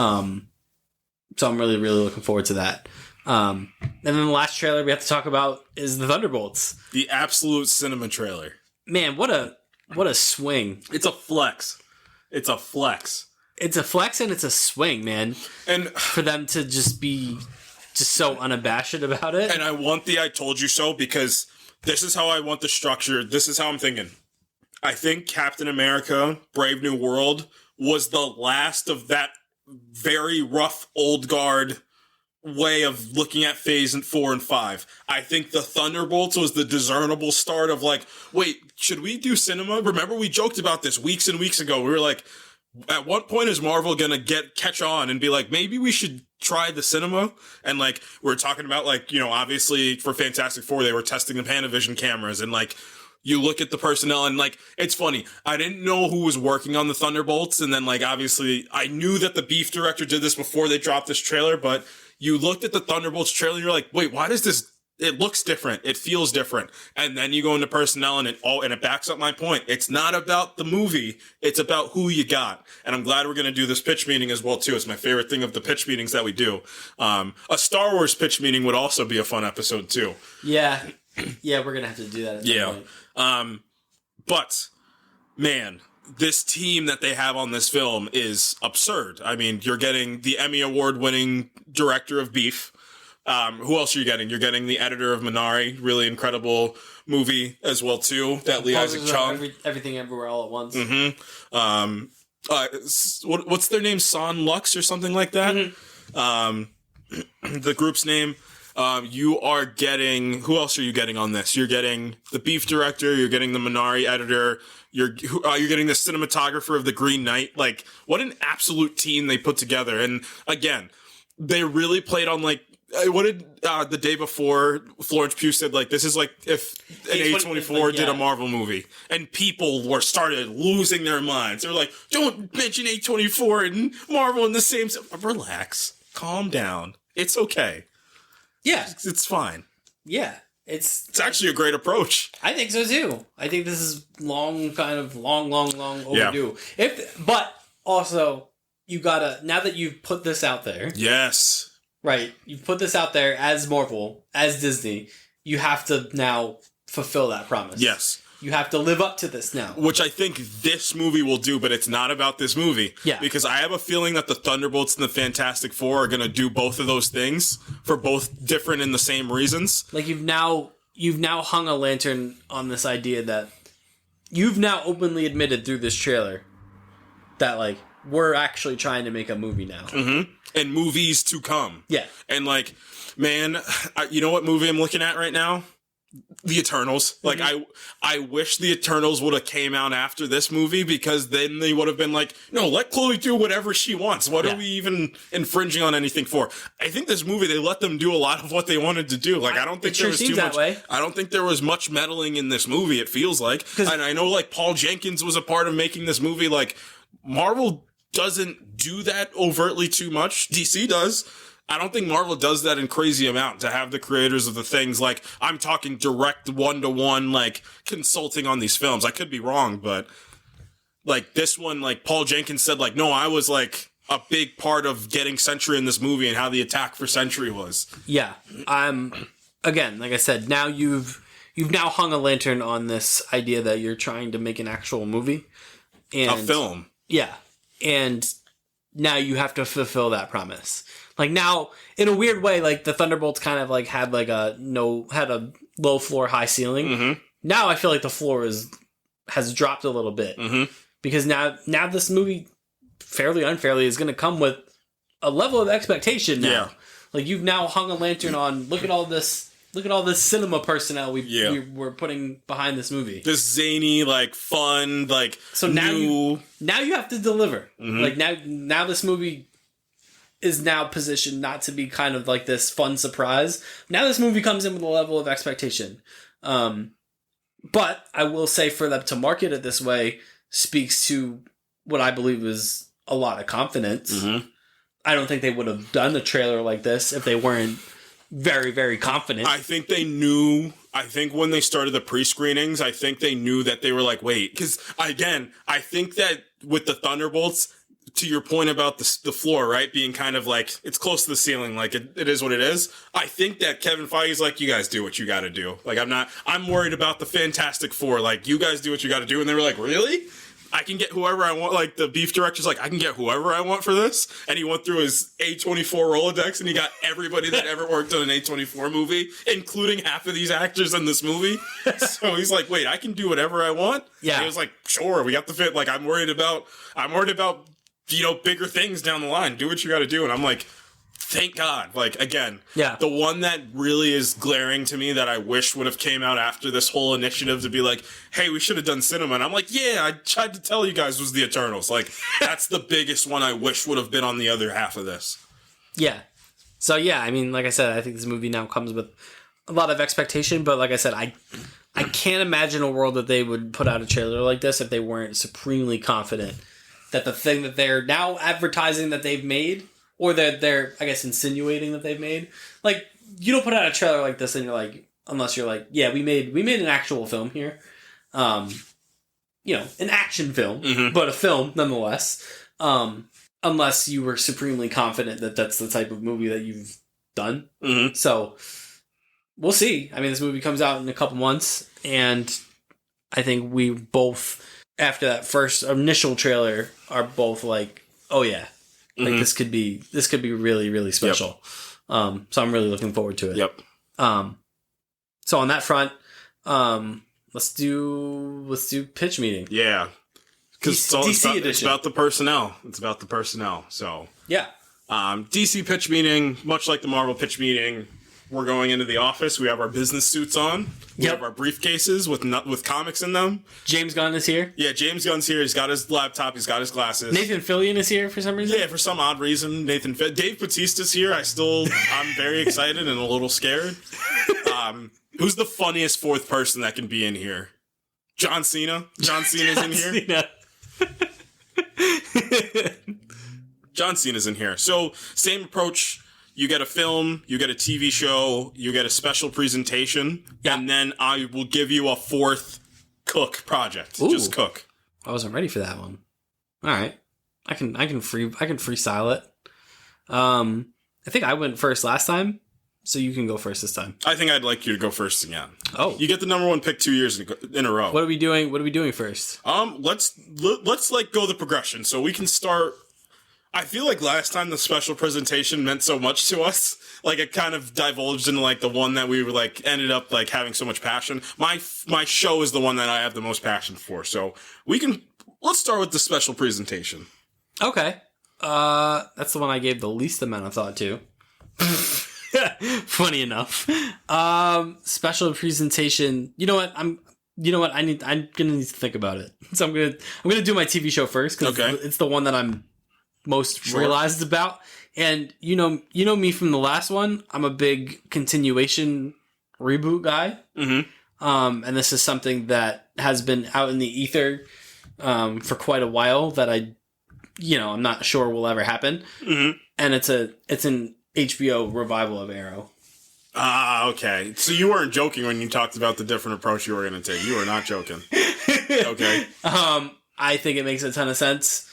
I'm really, really looking forward to that. And then the last trailer we have to talk about is the Thunderbolts. The absolute cinema trailer. Man, what a swing. It's a flex. It's a flex. It's a flex and it's a swing, man. And for them to just be just so unabashed about it. And I want the I told you so, because this is how I want the structure. This is how I'm thinking. I think Captain America, Brave New World, was the last of that very rough old guard way of looking at phase 4 and 5. I think the Thunderbolts was the discernible start of like, wait, should we do cinema? Remember, we joked about this weeks and weeks ago. We were like, at what point is Marvel gonna catch on and be like, maybe we should try the cinema? And like, we're talking about like, obviously for Fantastic Four, they were testing the Panavision cameras, and like, you look at the personnel and like, it's funny. I didn't know who was working on the Thunderbolts. And then like, obviously I knew that the beef director did this before they dropped this trailer, but you looked at the Thunderbolts trailer and you're like, wait, why does this, it looks different. It feels different. And then you go into personnel and it backs up my point. It's not about the movie. It's about who you got. And I'm glad we're going to do this pitch meeting as well too. It's my favorite thing of the pitch meetings that we do. A Star Wars pitch meeting would also be a fun episode too. Yeah. Yeah, we're going to have to do that at some point. But man, this team that they have on this film is absurd. I mean, you're getting the Emmy Award winning director of Beef. Who else are you getting? You're getting the editor of Minari, really incredible movie as well too. That Lee Isaac Chung, Everything Everywhere All at Once. Mm-hmm. What's their name? Son Lux or something like that. Mm-hmm. The group's name. You are getting. Who else are you getting on this? You're getting the Beef director. You're getting the Minari editor. You're getting the cinematographer of The Green Knight. Like, what an absolute team they put together. And again, they really played on like. What did the day before Florence Pugh said, like, this is like if an A24 did a Marvel movie and people started losing their minds. They're like, don't mention A24 and Marvel in the same. Relax. Calm down. It's okay. Yeah. It's fine. Yeah. It's actually a great approach. I think so too. I think this is long overdue. Yeah. But also, you gotta, now that you've put this out there. Yes. Right. You've put this out there as Marvel, as Disney. You have to now fulfill that promise. Yes. You have to live up to this now. Which I think this movie will do, but it's not about this movie. Yeah. Because I have a feeling that the Thunderbolts and the Fantastic Four are going to do both of those things for both different and the same reasons. Like you've now hung a lantern on this idea that you've now openly admitted through this trailer that like we're actually trying to make a movie now. Mm-hmm. And movies to come. Yeah. And like, man, you know what movie I'm looking at right now? The Eternals. Like, I wish The Eternals would have came out after this movie, because then they would have been like, no, let Chloe do whatever she wants. What are we even infringing on anything for? I think this movie, they let them do a lot of what they wanted to do. Like, I don't think there was too much. I don't think there was much meddling in this movie, it feels like. And I know, like, Paul Jenkins was a part of making this movie. Like, Marvel doesn't do that overtly too much. DC does. I don't think Marvel does that in crazy amount, to have the creators of the things, like, I'm talking direct one-to-one, like, consulting on these films. I could be wrong, but, like, this one, like, Paul Jenkins said, like, no, I was, like, a big part of getting Sentry in this movie and how the attack for Sentry was. Yeah. Again, like I said, now you've now hung a lantern on this idea that you're trying to make an actual movie. And, a film. Yeah. And now you have to fulfill that promise. Like now, in a weird way, like the Thunderbolts kind of like had a low floor, high ceiling. Mm-hmm. Now I feel like the floor has dropped a little bit, because now this movie, fairly unfairly, is going to come with a level of expectation now. Yeah. Like you've now hung a lantern on. Look at all this cinema personnel we were putting behind this movie. This zany, like, fun, like, so now you have to deliver. Mm-hmm. Like now this movie is now positioned not to be kind of like this fun surprise. Now this movie comes in with a level of expectation. But I will say, for them to market it this way speaks to what I believe is a lot of confidence. Mm-hmm. I don't think they would have done a trailer like this if they weren't very, very confident. I think they knew. I think when they started the pre-screenings, I think they knew that they were like, wait, because again, I think that with the Thunderbolts, to your point about the floor, right, being kind of like, it's close to the ceiling, like it is what it is. I think that Kevin Feige's like, you guys do what you got to do. Like, I'm worried about the Fantastic Four. Like, you guys do what you got to do. And they were like, really? I can get whoever I want. Like, the beef director's like, I can get whoever I want for this. And he went through his A24 Rolodex and he got everybody that ever worked on an A24 movie, including half of these actors in this movie. So he's like, wait, I can do whatever I want? Yeah. And he was like, sure, we got the fit. Like, I'm worried about, bigger things down the line. Do what you got to do. And I'm like, thank God. Like, again, the one that really is glaring to me that I wish would have came out after this whole initiative to be like, hey, we should have done cinema. And I'm like, yeah, I tried to tell you guys, was the Eternals. Like, that's the biggest one I wish would have been on the other half of this. Yeah. So, yeah, I mean, like I said, I think this movie now comes with a lot of expectation. But like I said, I can't imagine a world that they would put out a trailer like this if they weren't supremely confident that the thing that they're now advertising that they've made, or that they're, I guess, insinuating that they've made. Like, you don't put out a trailer like this and you're like, unless you're like, yeah, we made an actual film here. You know, an action film, but a film nonetheless. Unless you were supremely confident that that's the type of movie that you've done. So, we'll see. I mean, this movie comes out in a couple months, and I think we both, after that first initial trailer, are both like, oh yeah, like this could be really, really special. Yep. So I'm really looking forward to it. Yep. So on that front, let's do pitch meeting. Yeah. Because it's about the personnel. It's about the personnel. So yeah. DC pitch meeting, much like the Marvel pitch meeting, we're going into the office. We have our business suits on. We have our briefcases with comics in them. James Gunn is here. Yeah, James Gunn's here. He's got his laptop. He's got his glasses. Nathan Fillion is here for some reason. Yeah, for some odd reason. Dave Bautista's here. I'm very excited and a little scared. Who's the funniest fourth person that can be in here? John Cena. John Cena's in here. John Cena's in here. So, same approach. You get a film, you get a TV show, you get a special presentation, and then I will give you a fourth cook project. Ooh. Just cook. I wasn't ready for that one. All right. I can freestyle it. I think I went first last time, so you can go first this time. I think I'd like you to go first again. Oh. You get the number one pick 2 years in a row. What are we doing first? Let's like go the progression. So we can start. I feel like last time the special presentation meant so much to us. Like it kind of divulged into like the one that we were like ended up like having so much passion. My show is the one that I have the most passion for. So let's start with the special presentation. Okay. That's the one I gave the least amount of thought to. Funny enough. Special presentation. You know what? I'm gonna need to think about it. So I'm gonna do my TV show first because it's the one that I'm most realized about. And you know me from the last one. I'm a big continuation reboot guy. And this is something that has been out in the ether for quite a while that I'm not sure will ever happen. And it's an HBO revival of Arrow. Okay. So you weren't joking when you talked about the different approach you were going to take. You were not joking. Okay. I think it makes a ton of sense.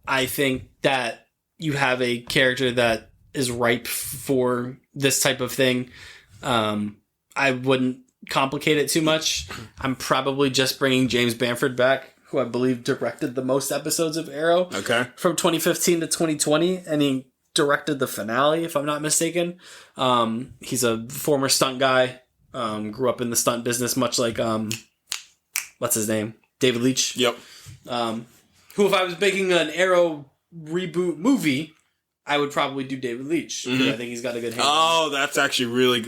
I think that you have a character that is ripe for this type of thing. I wouldn't complicate it too much. I'm probably just bringing James Bamford back, who I believe directed the most episodes of Arrow. Okay. From 2015 to 2020, and he directed the finale, if I'm not mistaken. He's a former stunt guy. Grew up in the stunt business, much like what's his name? David Leitch. Yep. Who, if I was making an Arrow reboot movie, I would probably do David Leitch. Because I think he's got a good hand. Oh, that's really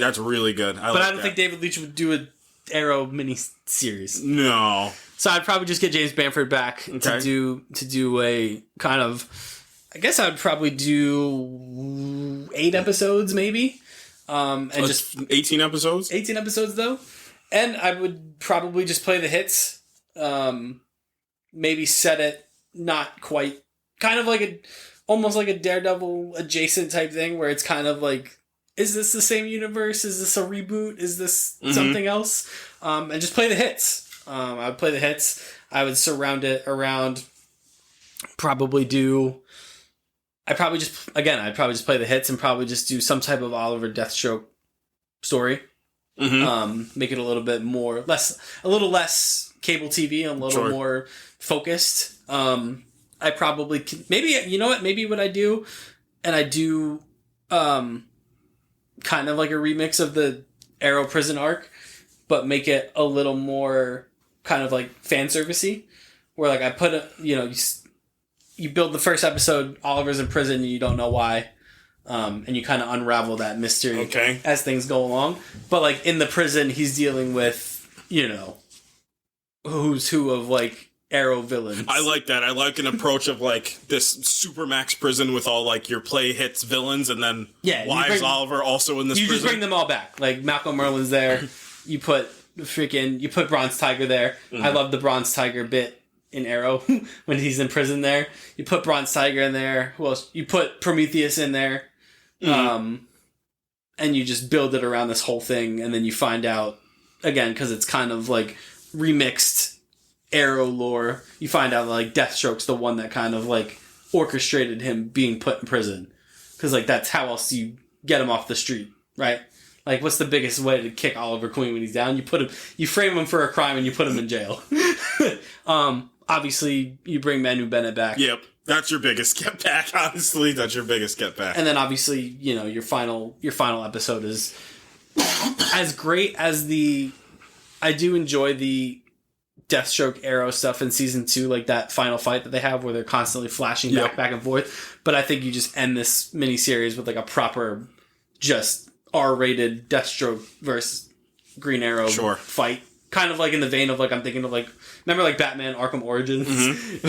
good. I don't think David Leitch would do an Arrow mini-series. No. So I'd probably just get James Bamford back to do a kind of... I guess I would probably do 8 episodes, maybe. And just 18 episodes? 18 episodes, though. And I would probably just play the hits. Maybe set it not quite... Kind of like almost like a Daredevil adjacent type thing, where it's kind of like, is this the same universe? Is this a reboot? Is this something else? And just play the hits. I would play the hits. I would surround it around... I'd probably just play the hits and probably just do some type of Oliver Deathstroke story. Make it a little bit less cable TV, a little more focused. I probably maybe what I do, and I do kind of like a remix of the Arrow prison arc, but make it a little more kind of like fan servicey, where like I put you build the first episode, Oliver's in prison, and you don't know why. And you kind of unravel that mystery as things go along. But, like, in the prison, he's dealing with, who's who of, like, Arrow villains. I like that. I like an approach of, like, this Supermax prison with all, like, your play hits villains, and then why is Oliver also in this prison? You just bring them all back. Like, Malcolm Merlin's there. you put Bronze Tiger there. I love the Bronze Tiger bit in Arrow when he's in prison there. You put Bronze Tiger in there. Who else? You put Prometheus in there. And you just build it around this whole thing, and then you find out, again, because it's kind of like remixed Arrow lore, you find out like Deathstroke's the one that kind of like orchestrated him being put in prison. Because like that's how else you get him off the street, right? Like, what's the biggest way to kick Oliver Queen when he's down? You frame him for a crime and you put him in jail. Obviously, you bring Manu Bennett back. Yep. That's your biggest get back, honestly. That's your biggest get back. And then obviously, your final episode is as great as I do enjoy the Deathstroke Arrow stuff in season 2, like that final fight that they have where they're constantly flashing back and forth. But I think you just end this miniseries with like a proper, just R-rated Deathstroke versus Green Arrow fight. Kind of like in the vein of like, I'm thinking of like, remember like Batman Arkham Origins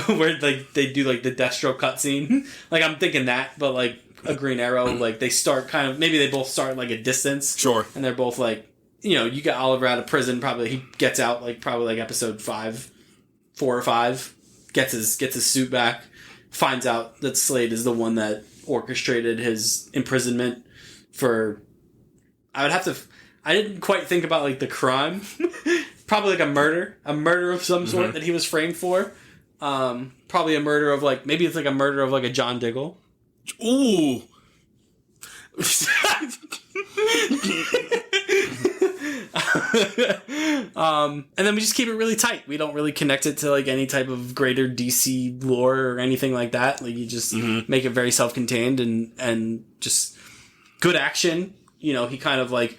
where like they do like the Deathstroke cutscene? Like I'm thinking that, but like a Green Arrow, like they start kind of, maybe they both start like a distance. Sure. And they're both like, you get Oliver out of prison, probably he gets out like probably like episode 4 or 5, gets his suit back, finds out that Slade is the one that orchestrated his imprisonment for, I didn't quite think about like the crime, probably like a murder of some sort that he was framed for. Probably a murder of like, maybe it's like a murder of like a John Diggle. Ooh. And then we just keep it really tight. We don't really connect it to like any type of greater DC lore or anything like that. Like you just make it very self-contained and just good action. He kind of like,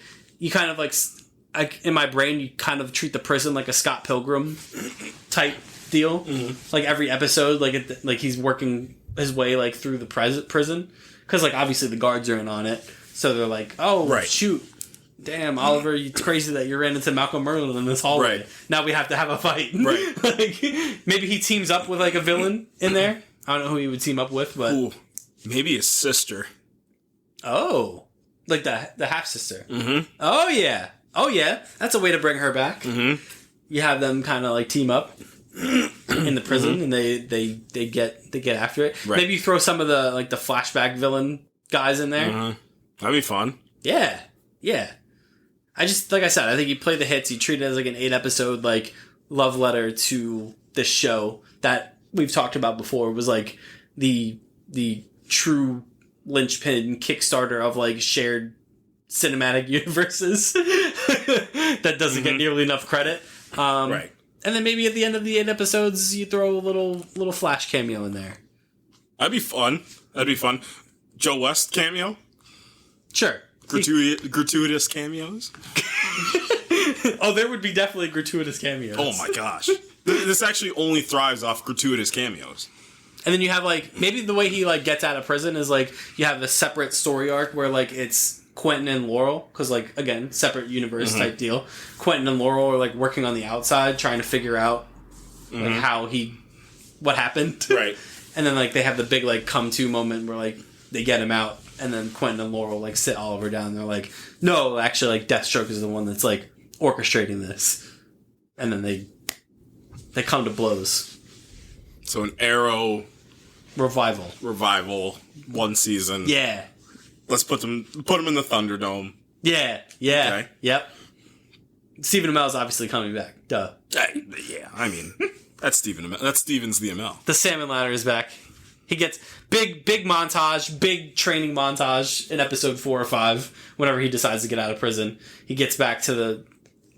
in my brain, you kind of treat the prison like a Scott Pilgrim type deal. Like every episode, like he's working his way like through the prison. Because like obviously the guards are in on it. So they're like, shoot. Damn, Oliver, it's crazy that you ran into Malcolm Merlin in this hallway. Right. Now we have to have a fight. Right. Like, maybe he teams up with like a villain in there. I don't know who he would team up with, but... Ooh, maybe his sister. Oh. Like the half-sister. Oh, yeah. Oh, yeah. That's a way to bring her back. You have them kind of like team up in the prison and they get after it. Right. Maybe you throw some of the like the flashback villain guys in there. That'd be fun. Yeah. I just, like I said, I think you play the hits, you treat it as like an 8-episode like love letter to this show that we've talked about before. It was like the true linchpin Kickstarter of like shared cinematic universes that doesn't get nearly enough credit. Right. And then maybe at the end of the 8 episodes, you throw a little Flash cameo in there. That'd be fun. Joe West cameo? Sure. Gratuitous cameos? Oh, there would be definitely gratuitous cameos. Oh my gosh. This actually only thrives off gratuitous cameos. And then you have like, maybe the way he like gets out of prison is like, you have a separate story arc where like it's Quentin and Laurel, because like, again, separate universe type deal. Quentin and Laurel are like working on the outside trying to figure out like what happened. Right. And then like they have the big like come to moment where like they get him out. And then Quentin and Laurel like sit Oliver down and they're like, no, actually like Deathstroke is the one that's like orchestrating this. And then they come to blows. So an Arrow revival, 1 season. Yeah. Let's put them in the Thunderdome. Yeah. Okay. Yep. Stephen Amell's obviously coming back. Duh. Yeah, I mean, that's Stephen Amell. That's Stevens the Amell. The Salmon Ladder is back. He gets big montage, big training montage in episode 4 or 5. Whenever he decides to get out of prison, he gets back to the.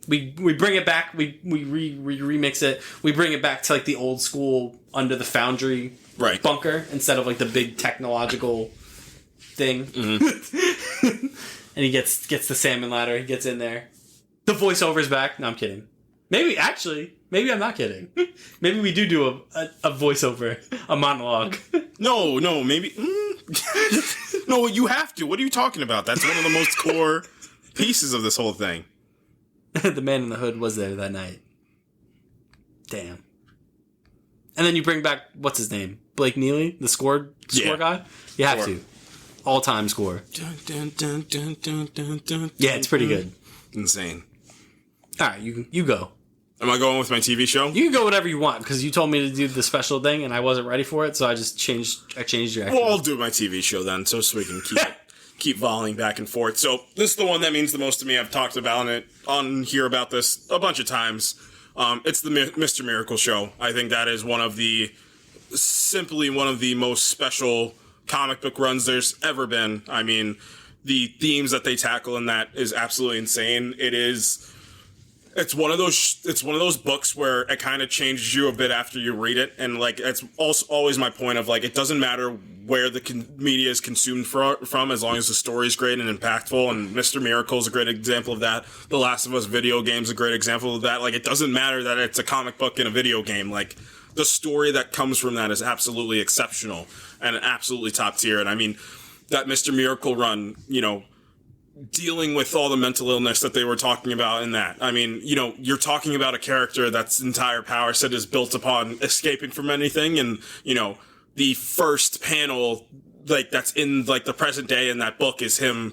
We bring it back. We remix it. We bring it back to like the old school under the Foundry bunker instead of like the big technological thing. And he gets the Salmon Ladder. He gets in there. The voiceover's back. No, I'm kidding. Maybe I'm not kidding. Maybe we do a voiceover, a monologue. No, maybe. No, you have to. What are you talking about? That's one of the most core pieces of this whole thing. The Man in the Hood was there that night. Damn. And then you bring back, what's his name? Blake Neely, the score guy? You have to. All-time score. Yeah, it's pretty good. Insane. All right, you go. Am I going with my TV show? You can go whatever you want because you told me to do the special thing and I wasn't ready for it, so I just changed direction. Well, I'll do my TV show then, so we can keep volleying back and forth. So this is the one that means the most to me. I've talked about it on here about this a bunch of times. It's the Mr. Miracle show. I think that is simply one of the most special comic book runs there's ever been. I mean, the themes that they tackle in that is absolutely insane. It's one of those books where it kind of changes you a bit after you read it, and like it's also always my point of like it doesn't matter where the media is consumed from as long as the story is great and impactful. And Mr. Miracle is a great example of that. The Last of Us video game is a great example of that. Like it doesn't matter that it's a comic book and a video game. Like the story that comes from that is absolutely exceptional and absolutely top tier. And I mean that Mr. Miracle run, dealing with all the mental illness that they were talking about in that. I mean, you're talking about a character that's entire power set is built upon escaping from anything. And, the first panel, like, that's in, like, the present day in that book is him,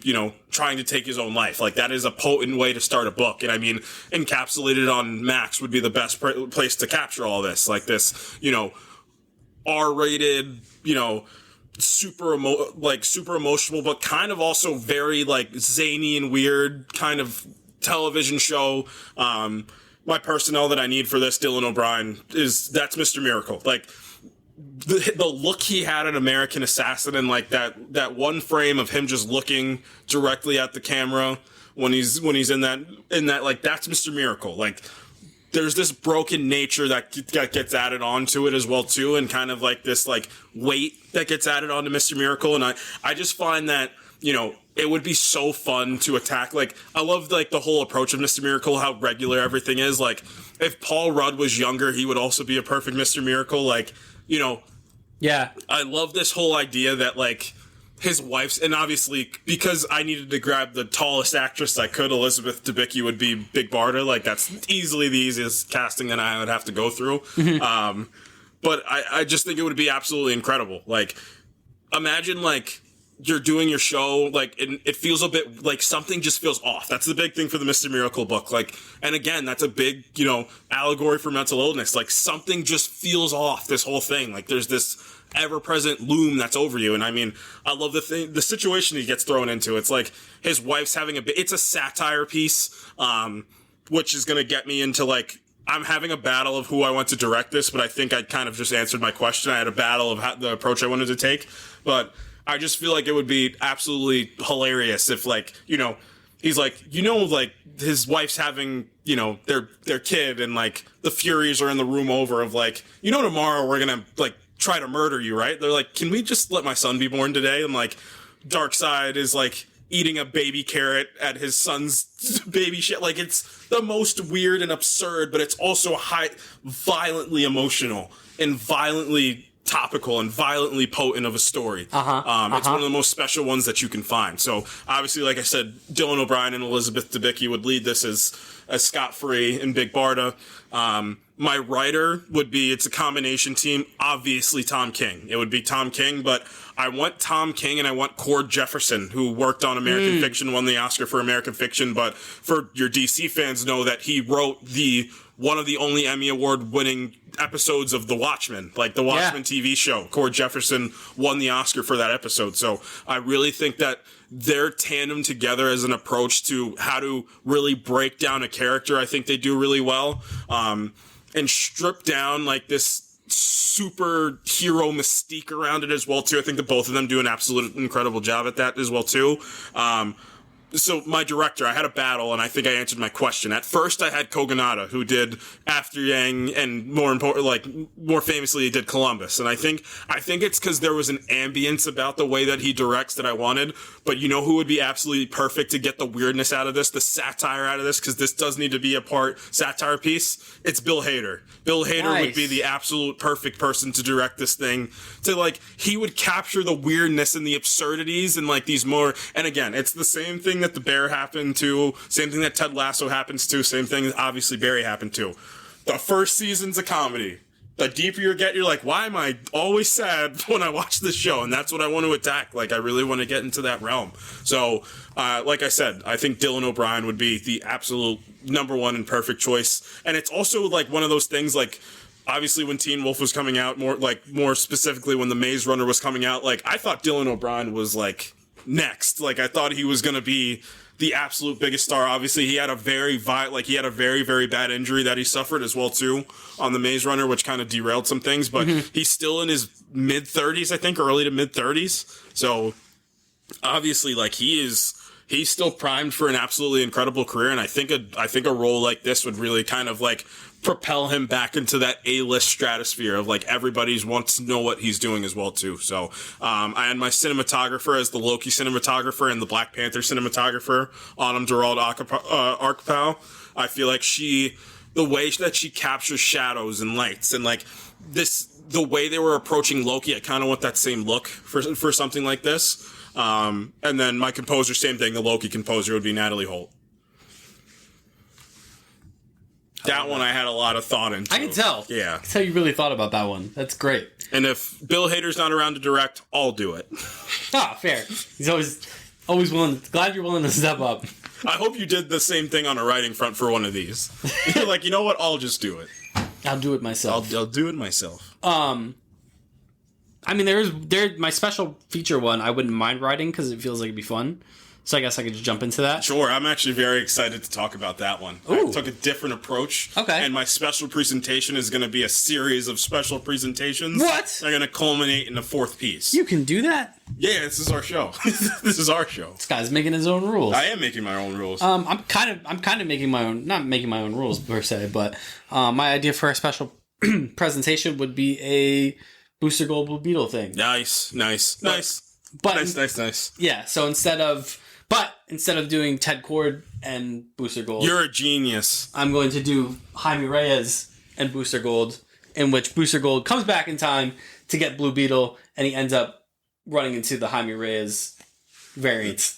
trying to take his own life. Like, that is a potent way to start a book. And, I mean, encapsulated on Max would be the best place to capture all this. Like, this, R-rated, super emotional, but kind of also very like zany and weird kind of television show. My personnel that I need for this, Dylan O'Brien, that's Mr. Miracle. Like the look he had at American Assassin, and like that one frame of him just looking directly at the camera when he's in that like that's Mr. Miracle. Like there's this broken nature that gets added onto it as well too, and kind of like this like weight that gets added onto Mr. Miracle. And I just find that it would be so fun to attack. Like I love like the whole approach of Mr. Miracle, how regular everything is. Like if Paul Rudd was younger, he would also be a perfect Mr. Miracle. Like yeah, I love this whole idea that like his wife's, and obviously because I needed to grab the tallest actress I could, Elizabeth Debicki would be Big Barda. Like that's easily the easiest casting that I would have to go through. Mm-hmm. But I just think it would be absolutely incredible. Like imagine like you're doing your show, like it feels a bit like something just feels off. That's the big thing for the Mr. Miracle book. Like, and again, that's a big, allegory for mental illness. Like something just feels off this whole thing. Like there's this ever-present loom that's over you. And I mean, I love the situation he gets thrown into. It's like his wife's having it's a satire piece, which is going to get me into like, I'm having a battle of who I want to direct this, but I think I kind of just answered my question. I had a battle of the approach I wanted to take, but I just feel like it would be absolutely hilarious if like, he's like, like his wife's having, their kid, and like the Furies are in the room over of like, tomorrow we're going to like try to murder you, right? They're like, can we just let my son be born today? And like Darkseid is like eating a baby carrot at his son's baby shit. Like it's the most weird and absurd, but it's also violently emotional and violently topical and violently potent of a story. It's one of the most special ones that you can find. So obviously, like I said, Dylan O'Brien and Elizabeth Debicki would lead this as Scott-Free and Big Barda. My writer would be, it's a combination team, obviously Tom King. It would be Tom King, but I want Tom King and I want Cord Jefferson, who worked on American Fiction, won the Oscar for American Fiction, but for your DC fans know that he wrote one of the only Emmy Award winning episodes of The Watchmen, like the Watchmen TV show. Cord Jefferson won the Oscar for that episode. So I really think that their tandem together as an approach to how to really break down a character, I think they do really well. And strip down like this superhero mystique around it as well too. I think that both of them do an absolute incredible job at that as well too. So my director, I had a battle, and I think I answered my question. At first, I had Kogonada, who did After Yang, and more famously, he did Columbus. And I think it's because there was an ambience about the way that he directs that I wanted. But you know who would be absolutely perfect to get the weirdness out of this, the satire out of this, because this does need to be a part satire piece? It's Bill Hader. Bill Hader would be the absolute perfect person to direct this thing. He would capture the weirdness and the absurdities and like these more, and again, it's the same thing that The Bear happened to, same thing that Ted Lasso happens to, same thing that obviously Barry happened to. The first season's a comedy. the deeper you get, you're like, why am I always sad when I watch this show? And that's what I want to attack. Like, I really want to get into that realm. So, like I said, I think Dylan O'Brien would be the absolute number one and perfect choice. And it's also like one of those things, like, obviously when Teen Wolf was coming out, more specifically when the Maze Runner was coming out, like, I thought Dylan O'Brien was like next. Like, I thought he was going to be the absolute biggest star. Obviously, he had a very, very bad injury that he suffered as well, too, on the Maze Runner, which kind of derailed some things. But he's still in his mid-30s, I think, early to mid-30s. So, obviously, like, he's still primed for an absolutely incredible career. And I think a role like this would really kind of, like, propel him back into that A-list stratosphere of, like, everybody wants to know what he's doing as well, too. So, I had my cinematographer as the Loki cinematographer and the Black Panther cinematographer, Autumn Durald Arkpal. I feel like the way that she captures shadows and lights and, like, the way they were approaching Loki, I kind of want that same look for something like this. And then my composer, same thing, the Loki composer would be Natalie Holt. That one I had a lot of thought into. I can tell. Yeah. I can tell you really thought about that one. That's great. And if Bill Hader's not around to direct, I'll do it. Ah, fair. He's always willing. Glad you're willing to step up. I hope you did the same thing on a writing front for one of these. You're like, you know what? I'll just do it. I'll do it myself. I'll do it myself. I mean, there's my special feature one. I wouldn't mind writing because it feels like it'd be fun. So I guess I could just jump into that. Sure, I'm actually very excited to talk about that one. Ooh. I took a different approach. Okay. And my special presentation is going to be a series of special presentations. What? They're going to culminate in the fourth piece. You can do that? Yeah, this is our show. This is our show. This guy's making his own rules. I am making my own rules. I'm kind of making my own, not making my own rules per se, but my idea for a special presentation would be a Booster Gold Blue Beetle thing. Nice. But Nice. Yeah, so instead of doing Ted Cord and Booster Gold, You're a genius. I'm going to do Jaime Reyes and Booster Gold, in which Booster Gold comes back in time to get Blue Beetle, and he ends up running into the Jaime Reyes variant.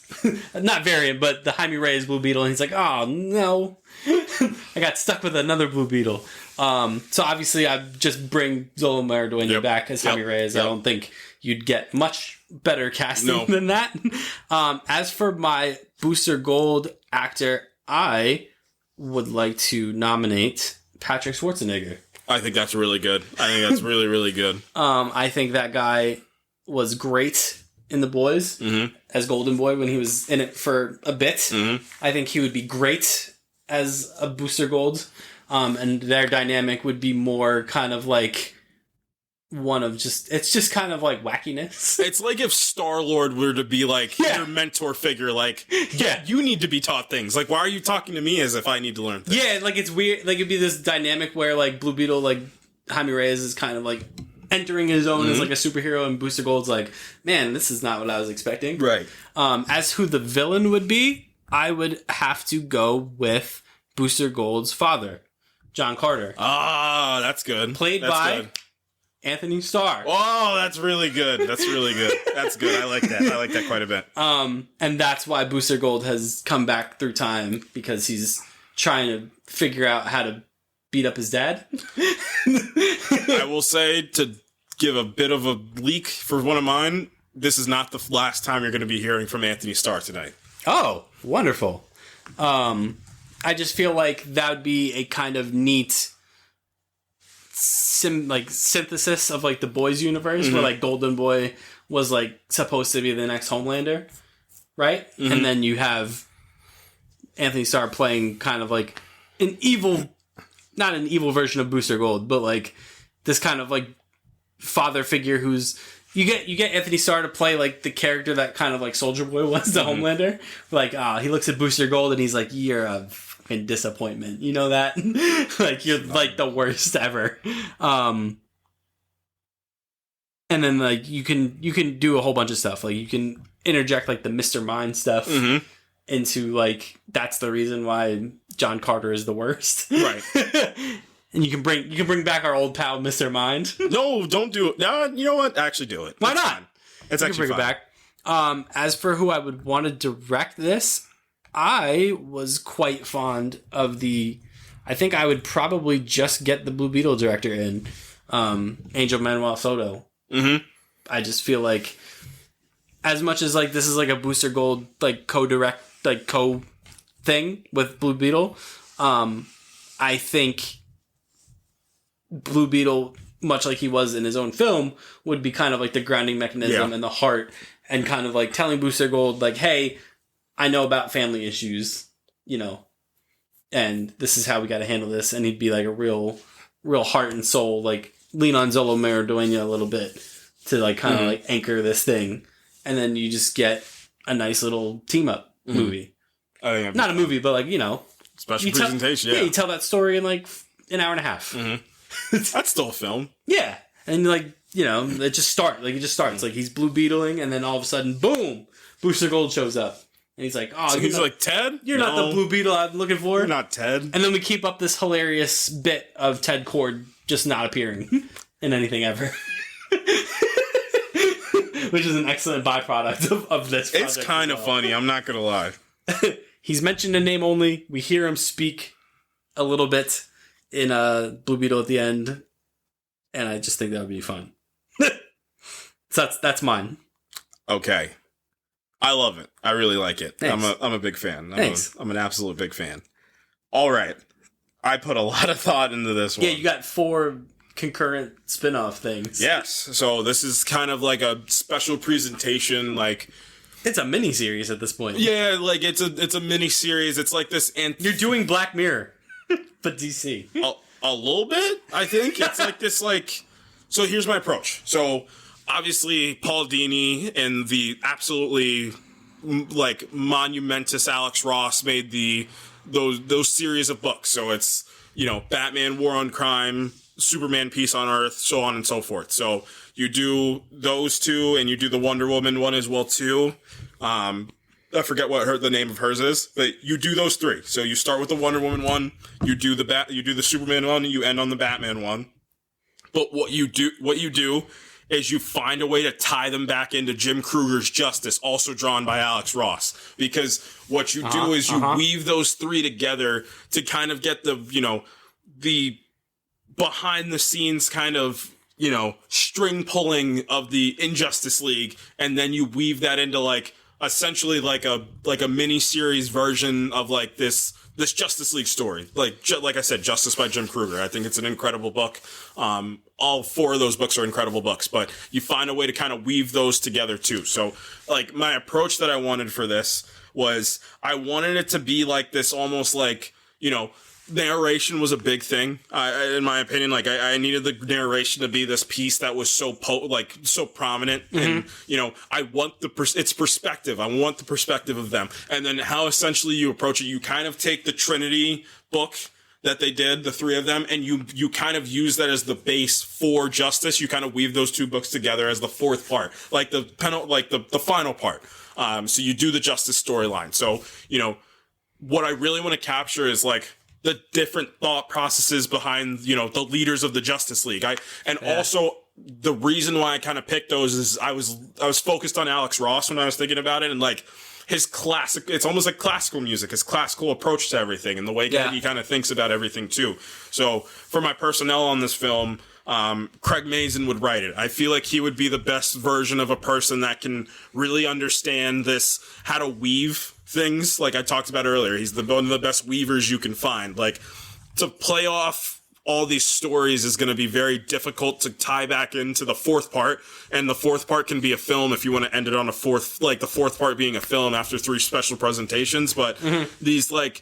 Not variant, but the Jaime Reyes Blue Beetle, and he's like, oh no, I got stuck with another Blue Beetle. So obviously I just bring Zola Mardueña back as Jaime Reyes. I don't think you'd get much better casting than that. As for my Booster Gold actor, I would like to nominate Patrick Schwarzenegger. I think that's really good. I think that's really, really good. I think that guy was great in The Boys as Golden Boy when he was in it for a bit. I think he would be great as a Booster Gold. And their dynamic would be more kind of like it's just kind of like wackiness. It's like if Star-Lord were to be like your mentor figure, like, you need to be taught things. Like, why are you talking to me as if I need to learn things? Yeah, like it's weird. Like it'd be this dynamic where like Blue Beetle, like Jaime Reyes is kind of like entering his own as like a superhero, and Booster Gold's like, man, this is not what I was expecting. Right. As who the villain would be, I would have to go with Booster Gold's father, John Carter. Ah, that's good. Played by Anthony Starr. Oh, that's really good. That's really good. That's good. I like that. I like that quite a bit. And that's why Booster Gold has come back through time, because he's trying to figure out how to beat up his dad. I will say, to give a bit of a leak for one of mine, this is not the last time you're going to be hearing from Anthony Starr tonight. Oh, wonderful. I just feel like that would be a kind of neat synthesis of like the Boys universe, where like Golden Boy was like supposed to be the next Homelander, right? And then you have Anthony Starr playing kind of like an evil, not an evil version of Booster Gold, but like this kind of like father figure who's you get Anthony Starr to play like the character that kind of like Soldier Boy was to Homelander. Like, he looks at Booster Gold and he's like, you're a fucking disappointment. You know that? Like, you're like the worst ever. And then like you can do a whole bunch of stuff. Like you can interject like the Mr. Mind stuff into like, that's the reason why John Carter is the worst. Right. And you can bring back our old pal, Mr. Mind. No, don't do it. No, you know what? Actually do it. Why not? It's actually bring fine. It back. As for who I would want to direct this, I was quite fond of I think I would probably just get the Blue Beetle director in. Angel Manuel Soto. Mm-hmm. I just feel like, as much as like this is like a Booster Gold like co-direct like co-thing with Blue Beetle, I think Blue Beetle, much like he was in his own film, would be kind of like the grounding mechanism and the heart, and kind of like telling Booster Gold like, hey, I know about family issues, you know, and this is how we got to handle this. And he'd be like a real heart and soul, like lean on Zolo Maraduena a little bit to like kind of like anchor this thing. And then you just get a nice little team up movie. Not a movie, but like, you know, special presentation. You tell that story in like an hour and a half. That's still a film. Yeah. And like, you know, it just starts. Like he's Blue Beetling, and then all of a sudden, boom, Booster Gold shows up. And he's like, oh, so he's like, Ted? You're not the Blue Beetle I'm looking for. You're not Ted. And then we keep up this hilarious bit of Ted Cord just not appearing in anything ever. Which is an excellent byproduct of this project. It's kind of funny, I'm not going to lie. He's mentioned in name only. We hear him speak a little bit in Blue Beetle at the end. And I just think that would be fun. So that's mine. Okay. I love it. I really like it. Thanks. I'm a big fan. Thanks. I'm an absolute big fan. All right. I put a lot of thought into this one. Yeah, you got 4 concurrent spin-off things. Yes. So this is kind of like a special presentation, like it's a mini series at this point. Yeah, like it's a mini series. It's like this You're doing Black Mirror, but DC. A little bit, I think. It's like this like so here's my approach. So obviously Paul Dini and the absolutely like monumentous Alex Ross made those series of books. So it's, you know, Batman War on Crime, Superman Peace on Earth, so on and so forth. So you do those two, and you do the Wonder Woman one as well too. I forget what the name of hers is, but you do those 3. So you start with the Wonder Woman one, you do the Superman one, and you end on the Batman one. But what you do is you find a way to tie them back into Jim Kruger's Justice, also drawn by Alex Ross. Because what you do is you weave those 3 together to kind of get the, you know, the behind the scenes kind of, you know, string pulling of the Injustice League, and then you weave that into like essentially like a mini series version of like this Justice League story. Like I said, Justice by Jim Kruger. I think it's an incredible book. All 4 of those books are incredible books, but you find a way to kind of weave those together too. So like my approach that I wanted for this was I wanted it to be like this almost like, you know, narration was a big thing, in my opinion. Like I needed the narration to be this piece that was so so prominent, and you know, I want its perspective. I want the perspective of them, and then how essentially you approach it. You kind of take the Trinity book that they did, the 3 of them, and you kind of use that as the base for Justice. You kind of weave those 2 books together as the 4th part, like the final part. So you do the Justice storyline. So you know what I really want to capture is like the different thought processes behind, you know, the leaders of the Justice League. Also the reason why I kind of picked those is I was focused on Alex Ross when I was thinking about it, and like his classic, it's almost like classical music, his classical approach to everything, and the way he kind of thinks about everything too. So for my personnel on this film, Craig Mazin would write it. I feel like he would be the best version of a person that can really understand this, how to weave things, like I talked about earlier. He's one of the best weavers you can find. Like, to play off all these stories is going to be very difficult to tie back into the 4th part, and the 4th part can be a film if you want to end it on a 4th, like the 4th part being a film after 3 special presentations. But these like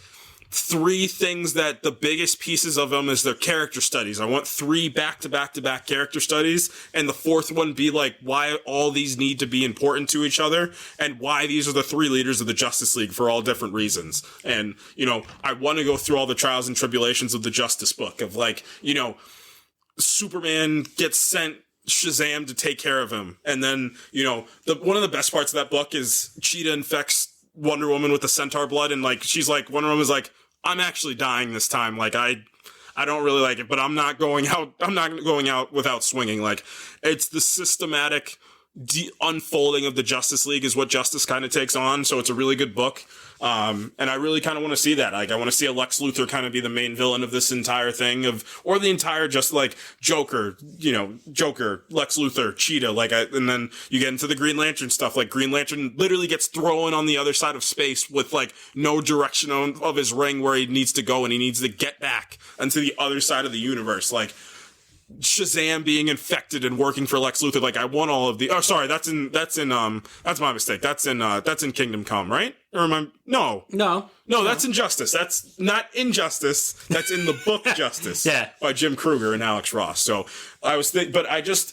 3 things that the biggest pieces of them is their character studies. I want 3 back-to-back-to-back character studies, and the 4th one be like why all these need to be important to each other, and why these are the 3 leaders of the Justice League for all different reasons. And, you know, I want to go through all the trials and tribulations of the Justice book of like, you know, Superman gets sent Shazam to take care of him. And then, you know, one of the best parts of that book is Cheetah infects Wonder Woman with the centaur blood, and like she's like, Wonder Woman's like, I'm actually dying this time. Like I don't really like it, but I'm not going out without swinging. Like, it's the systematic unfolding of the Justice League is what Justice kind of takes on. So it's a really good book. And I really kind of want to see that. Like, I want to see a Lex Luthor kind of be the main villain of this entire thing or the entire just like Joker, Lex Luthor, Cheetah, and then you get into the Green Lantern stuff. Like, Green Lantern literally gets thrown on the other side of space with like no direction of his ring where he needs to go, and he needs to get back onto the other side of the universe. Like, Shazam being infected and working for Lex Luthor. Like, I want all of the. Oh, sorry, that's my mistake. That's in Kingdom Come, right? Or am I? No, that's Injustice. That's not Injustice. That's in the book Justice. Yeah. By Jim Kruger and Alex Ross. So I was but I was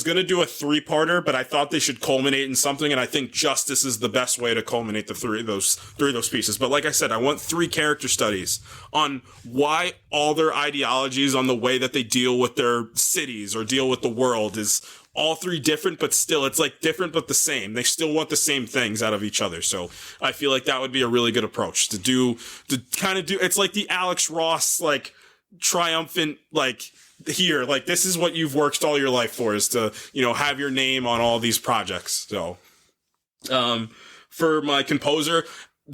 going to do a 3-parter, but I thought they should culminate in something. And I think Justice is the best way to culminate the three of those pieces. But like I said, I want 3 character studies on why all their ideologies on the way that they deal with their cities or deal with the world is all 3 different, but still it's like different, but the same. They still want the same things out of each other. So I feel like that would be a really good approach to kind of do. It's like the Alex Ross, like, triumphant, like, here, like, this is what you've worked all your life for, is to, have your name on all these projects. So, for my composer,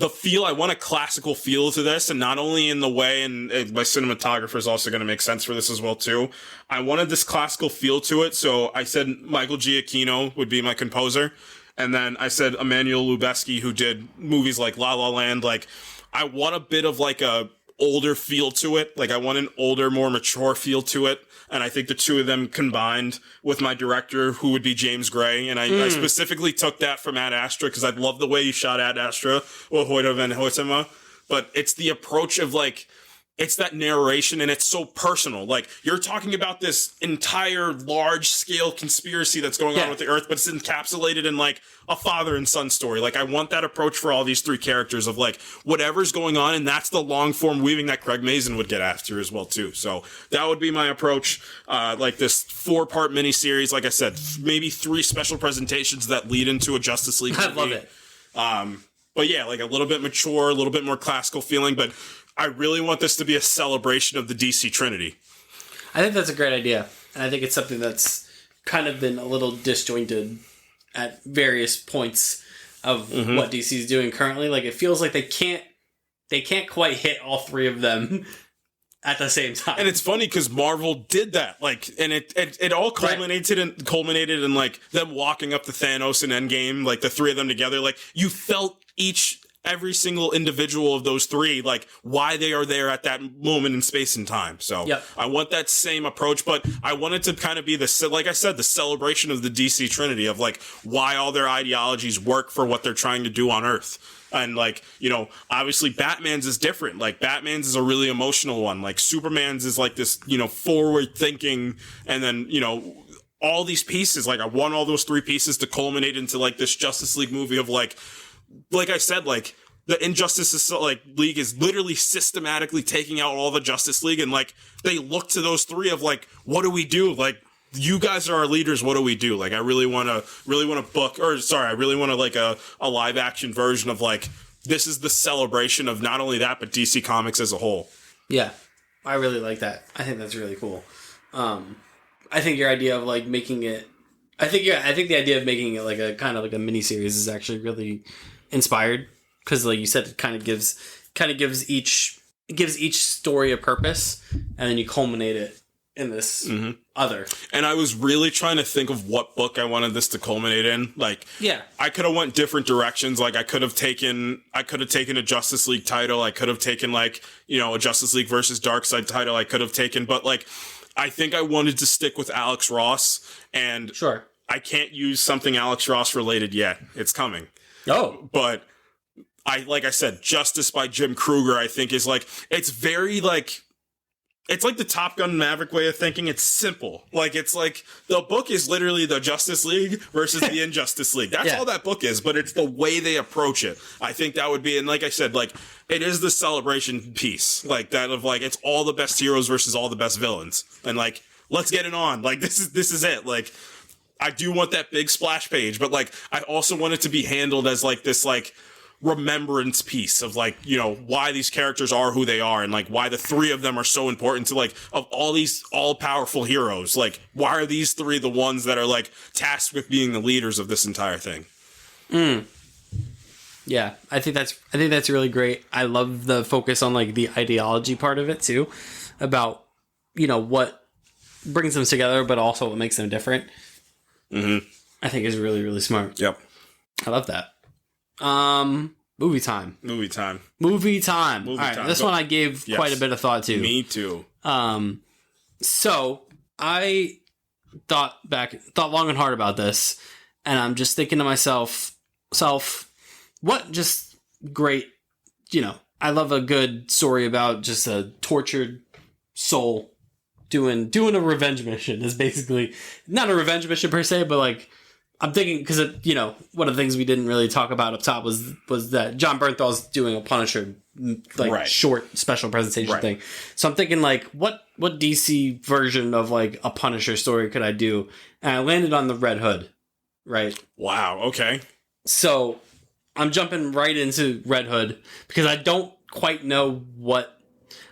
I want a classical feel to this, and not only in the way, and my cinematographer is also going to make sense for this as well too. I wanted this classical feel to it, so I said Michael Giacchino would be my composer, and then I said Emmanuel Lubezki, who did movies like La La Land. Like, I want a bit of like a older feel to it. Like, I want an older, more mature feel to it. And I think the two of them combined with my director, who would be James Gray. And I specifically took that from Ad Astra because I love the way he shot Ad Astra, or Hoyte van Hoytema. But it's the approach of, like, it's that narration, and it's so personal. Like, you're talking about this entire large-scale conspiracy that's going on with the Earth, but it's encapsulated in, like, a father and son story. Like, I want that approach for all these 3 characters of, like, whatever's going on, and that's the long-form weaving that Craig Mazin would get after as well, too. So that would be my approach. Like, this 4-part miniseries, like I said, maybe 3 special presentations that lead into a Justice League movie. I love it. But yeah, like, a little bit mature, a little bit more classical feeling, but I really want this to be a celebration of the DC Trinity. I think that's a great idea. And I think it's something that's kind of been a little disjointed at various points of what DC is doing currently. Like, it feels like they can't quite hit all 3 of them at the same time. And it's funny because Marvel did that. Like, and it all culminated in like them walking up to Thanos in Endgame, like the 3 of them together. Like, you felt every single individual of those 3, like, why they are there at that moment in space and time. So I want that same approach, but I want it to kind of be like I said, the celebration of the DC Trinity of, like, why all their ideologies work for what they're trying to do on Earth. And, like, obviously Batman's is different. Like, Batman's is a really emotional one. Like, Superman's is like this, forward thinking, and then, all these pieces. Like, I want all those 3 pieces to culminate into, like, this Justice League movie of, like I said, like, the Injustice League is literally systematically taking out all the Justice League, and, like, they look to those 3 of, like, what do we do? Like, you guys are our leaders. What do we do? Like, I really want to like a live action version of, like, this is the celebration of not only that, but DC Comics as a whole. Yeah. I really like that. I think that's really cool. I think your idea of, like, making it, I think the idea of making it like a kind of like a mini series is actually really inspired, because, like you said, it kind of gives each story a purpose, and then you culminate it in this other. And I was really trying to think of what book I wanted this to culminate in. Like, I could have went different directions. Like, I could have taken a Justice League title. I could have taken, like, a Justice League versus Darkseid title. I could have taken, but, like, I think I wanted to stick with Alex Ross, and I can't use something Alex Ross related yet. It's coming. Oh, but like I said, Justice by Jim Kruger, I think, is, like, it's very, like, it's like the Top Gun Maverick way of thinking. It's simple. Like, it's like the book is literally the Justice League versus the Injustice League. That's all that book is, but it's the way they approach it. I think that would be, and like I said, like, it is the celebration piece, like that of, like, it's all the best heroes versus all the best villains, and, like, let's get it on. Like, this is it. Like, I do want that big splash page, but, like, I also want it to be handled as, like, this, like, remembrance piece of, like, why these characters are who they are, and, like, why the 3 of them are so important to, like, of all these all-powerful heroes. Like, why are these 3 the ones that are, like, tasked with being the leaders of this entire thing? Yeah, I think that's really great. I love the focus on like the ideology part of it too, about what brings them together, but also what makes them different. Mm-hmm. I think is really, really smart. Yep. I love that. Movie time. All right, this one I gave quite a bit of thought to. Me too. So I thought long and hard about this, and I'm just thinking to myself, what just great, I love a good story about just a tortured soul doing a revenge mission is basically not a revenge mission per se, but like I'm thinking because one of the things we didn't really talk about up top was that John Bernthal's doing a Punisher short special presentation thing. So I'm thinking like what DC version of like a Punisher story could I do? And I landed on the Red Hood. Right. Wow. Okay. So I'm jumping right into Red Hood because I don't quite know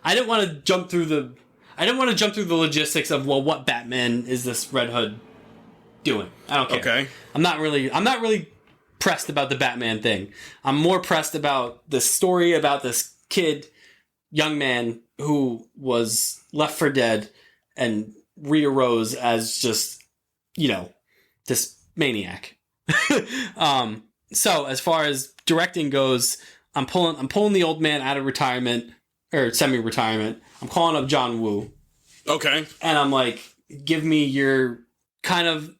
I didn't want to jump through the logistics of what Batman is this Red Hood doing. I don't care. Okay. I'm not really pressed about the Batman thing. I'm more pressed about the story about this young man who was left for dead and re-arose as just, this maniac. So as far as directing goes, I'm pulling the old man out of retirement or semi-retirement. I'm calling up John Woo. Okay. And I'm like, give me your kind of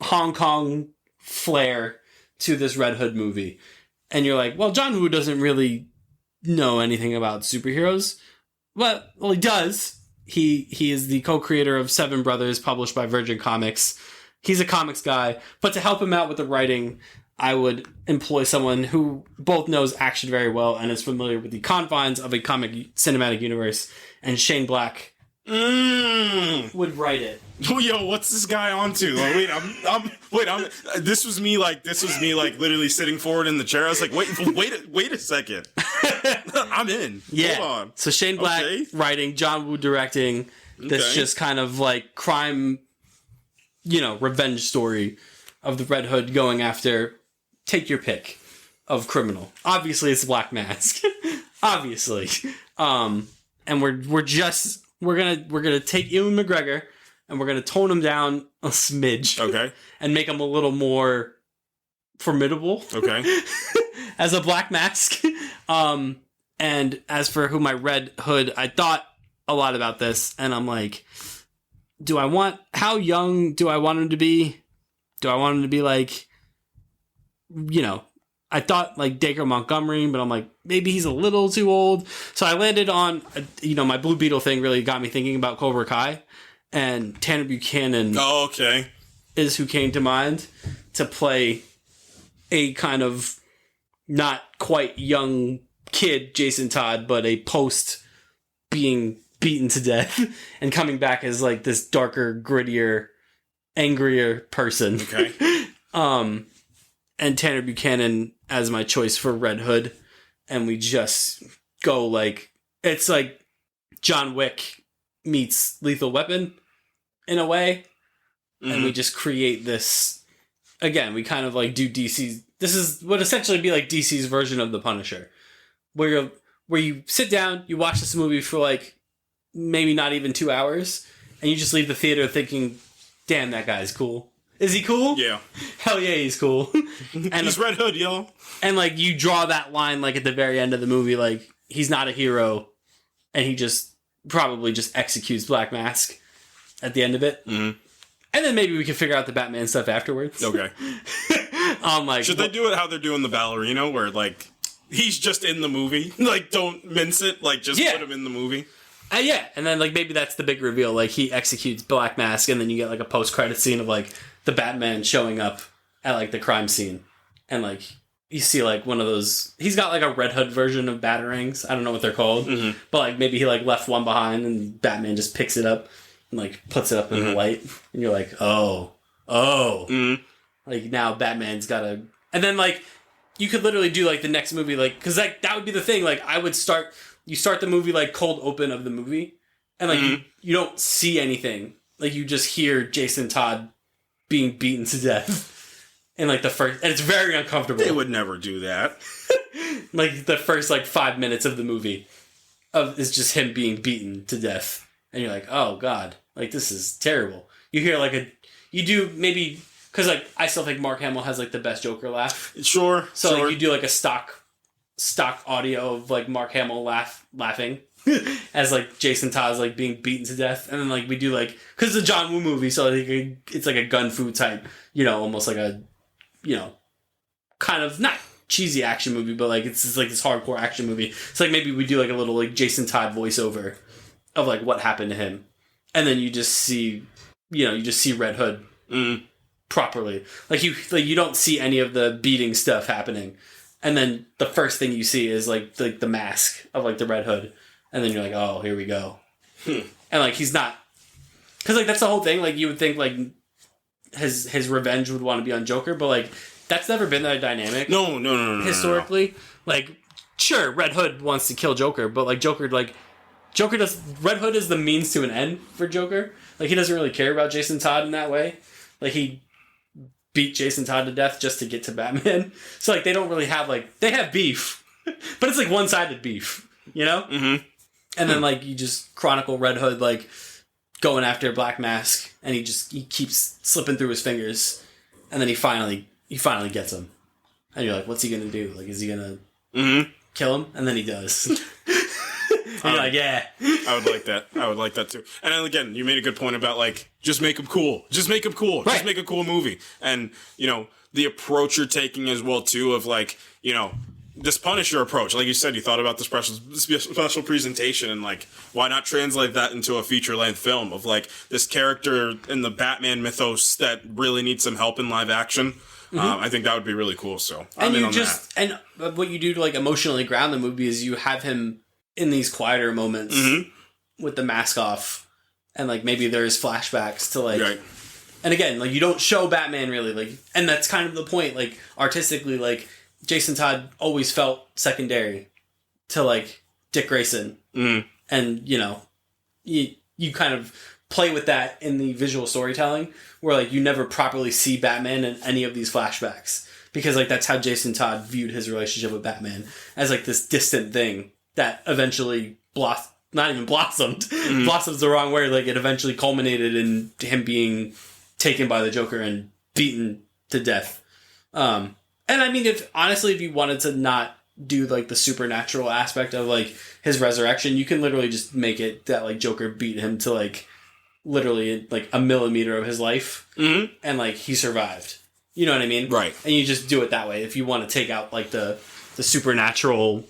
Hong Kong flair to this Red Hood movie. And you're like, well, John Woo doesn't really know anything about superheroes. Well, he does. He is the co-creator of Seven Brothers, published by Virgin Comics. He's a comics guy. But to help him out with the writing, I would employ someone who both knows action very well and is familiar with the confines of a comic cinematic universe. And Shane Black would write it. Yo, what's this guy onto? Like, this was me literally sitting forward in the chair. I was like, wait a second. I'm in. Yeah. Hold on. So Shane Black writing, John Woo directing. This just kind of like crime, revenge story of the Red Hood going after, take your pick of criminal. Obviously, it's Black Mask. Obviously. And we're gonna take Ewan McGregor and we're gonna tone him down a smidge. Okay. And make him a little more formidable. Okay. As a Black Mask. And as for who my Red Hood, I thought a lot about this, and I'm like, how young do I want him to be? Do I want him to be like, I thought like Dacre Montgomery, but I'm like, maybe he's a little too old. So I landed on, my Blue Beetle thing really got me thinking about Cobra Kai, and Tanner Buchanan is who came to mind to play a kind of not quite young kid Jason Todd, but a post being beaten to death and coming back as like this darker, grittier, angrier person. Okay. And Tanner Buchanan as my choice for Red Hood. And we just go like, it's like John Wick meets Lethal Weapon in a way. Mm-hmm. And we just create this, again, we kind of like do DC's, would essentially be like DC's version of The Punisher. Where you sit down, you watch this movie for like maybe not even 2 hours, and you just leave the theater thinking, damn, that guy's cool. Is he cool? Yeah. Hell yeah, he's cool. And he's Red Hood, yo. And like you draw that line like at the very end of the movie, like he's not a hero, and he just probably just executes Black Mask at the end of it. Mm-hmm. And then maybe we can figure out the Batman stuff afterwards. Okay. Should they do it how they're doing the Ballerino, where like he's just in the movie? Like, don't mince it. Like, just put him in the movie. Yeah, and then like maybe that's the big reveal. Like he executes Black Mask, and then you get like a post-credit scene of like the Batman showing up at like the crime scene, and like you see like one of those. He's got like a Red Hood version of batarangs. I don't know what they're called, but like maybe he like left one behind, and Batman just picks it up and like puts it up in the light, and you're like, oh, like now Batman's got a, and then like you could literally do like the next movie, like because like that would be the thing. Like I would start. You start the movie like cold open of the movie, and like you don't see anything. Like you just hear Jason Todd being beaten to death in like the first, and it's very uncomfortable. They would never do that. Like, the first, like, 5 minutes of the movie is just him being beaten to death. And you're like, oh, God. Like, this is terrible. You hear, like, you do maybe... Because, like, I still think Mark Hamill has, like, the best Joker laugh. Sure. So, like, you do, like, a stock audio of, like, Mark Hamill laughing as, like, Jason Todd's, like, being beaten to death. And then, like, we do, like... Because it's a John Woo movie, so like, it's, like, a gun fu type, you know, almost like a, you know, kind of... Not cheesy action movie, but, like, it's just, like, this hardcore action movie. So, like, maybe we do, like, a little, like, Jason Todd voiceover of, like, what happened to him. And then you just see... You know, you just see Red Hood. Properly. Like you don't see any of the beating stuff happening. And then the first thing you see is like the mask of like the Red Hood. And then you're like, oh, here we go. And like he's not, because like that's the whole thing. Like you would think like his revenge would want to be on Joker, but like that's never been that dynamic. No. Historically. Like sure, Red Hood wants to kill Joker, but like Red Hood is the means to an end for Joker. Like he doesn't really care about Jason Todd in that way. Like he beat Jason Todd to death just to get to Batman. So, like, they don't really have, like... They have beef. But it's, like, one-sided beef. You know? Mm-hmm. And then, like, you just chronicle Red Hood, like, going after Black Mask. And he keeps slipping through his fingers. And then he finally gets him. And you're like, what's he gonna do? Like, is he gonna kill him? And then he does. And you're like, yeah. I would like that too. And then again, you made a good point about like, just make him cool. Just make him cool. Right. Just make a cool movie. And, you know, the approach you're taking as well too of like, you know, this Punisher approach. Like you said, you thought about the special presentation and like, why not translate that into a feature-length film of like this character in the Batman mythos that really needs some help in live action. I think that would be really cool. So I'm in on that. And what you do to like emotionally ground the movie is you have him in these quieter moments with the mask off, and like maybe there's flashbacks to like, right. And again, like you don't show Batman really, like, and that's kind of the point. Like artistically, like Jason Todd always felt secondary to like Dick Grayson, and you know, you kind of play with that in the visual storytelling, where like you never properly see Batman in any of these flashbacks, because like that's how Jason Todd viewed his relationship with Batman, as like this distant thing that eventually not even blossomed. Blossomed's the wrong word. Like it eventually culminated in him being taken by the Joker and beaten to death. And I mean, if you wanted to not do like the supernatural aspect of like his resurrection, you can literally just make it that like Joker beat him to like literally like a millimeter of his life, and like he survived. You know what I mean? Right. And you just do it that way. If you want to take out like the supernatural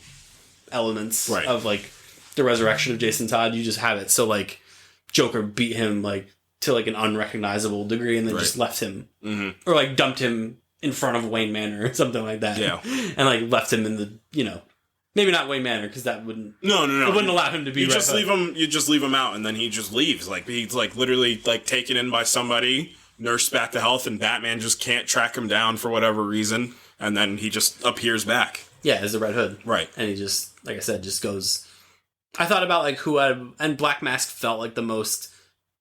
elements of like the resurrection of Jason Todd, you just have it so like Joker beat him like to like an unrecognizable degree and then just left him or like dumped him in front of Wayne Manor or something like that, and like left him in the, you know, maybe not Wayne Manor because that wouldn't it wouldn't allow him to be you just leave him out and then he just leaves, like he's like literally like taken in by somebody, nursed back to health, and Batman just can't track him down for whatever reason, and then he just appears back. Yeah, as the Red Hood. Right. And he just, like I said, just goes... I thought about, like, and Black Mask felt like the most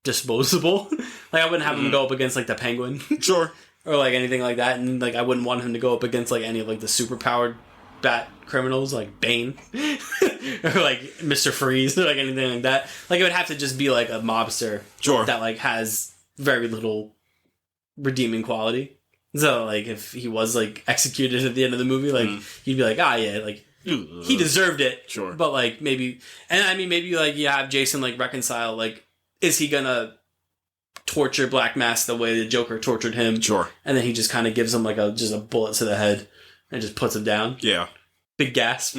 disposable. Like, I wouldn't have him go up against, like, the Penguin. Sure. Or, like, anything like that. And, like, I wouldn't want him to go up against, like, any of, like, the superpowered bat criminals, like Bane. Or, like, Mr. Freeze, or, like, anything like that. Like, it would have to just be, like, a mobster. Sure. That, like, has very little redeeming quality. So, like, if he was, like, executed at the end of the movie, like, you'd be like, yeah, like, he deserved it. Sure. But, like, maybe... And, I mean, maybe, like, you have Jason, like, reconcile, like, is he gonna torture Black Mask the way the Joker tortured him? Sure. And then he just kind of gives him, like, just a bullet to the head and just puts him down. Yeah. Big gasp.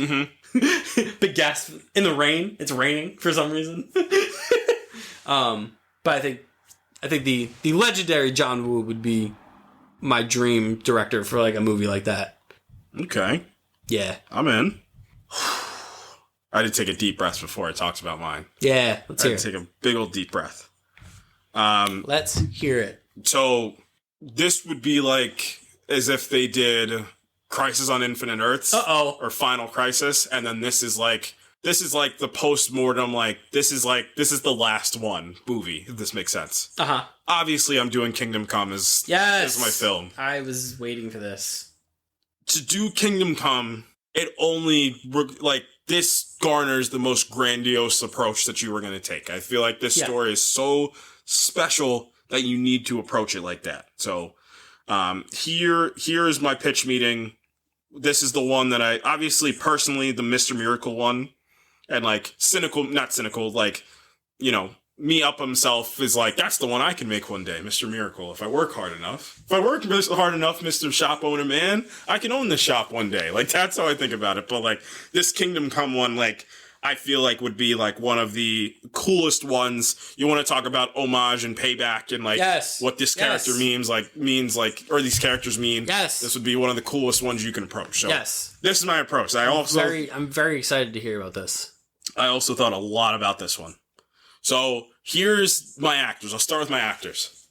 Big gasp in the rain. It's raining for some reason. But I think the legendary John Woo would be my dream director for like a movie like that. Okay. Yeah. I'm in. I did take a deep breath before I talked about mine. Yeah, let's hear it. Take a big old deep breath. Let's hear it. So this would be like as if they did Crisis on Infinite Earths. Or Final Crisis, and then this is like the post-mortem, like this is the last one movie, if this makes sense. Obviously I'm doing Kingdom Come as my film. I was waiting for this. To do Kingdom Come it only like this garners the most grandiose approach that you were going to take. I feel like this story is so special that you need to approach it like that. So here is my pitch meeting. This is the one that I obviously personally the Mr. Miracle one, and like not cynical, like, you know, me up himself is like, that's the one I can make one day, Mr. Miracle, if I work hard enough. If I work hard enough, Mr. Shop Owner Man, I can own this shop one day. Like, that's how I think about it. But like this Kingdom Come one, like, I feel like would be like one of the coolest ones. You want to talk about homage and payback and like what this character means, or these characters mean. Yes. This would be one of the coolest ones you can approach. So this is my approach. I'm very excited to hear about this. I also thought a lot about this one. So here's my actors. I'll start with my actors.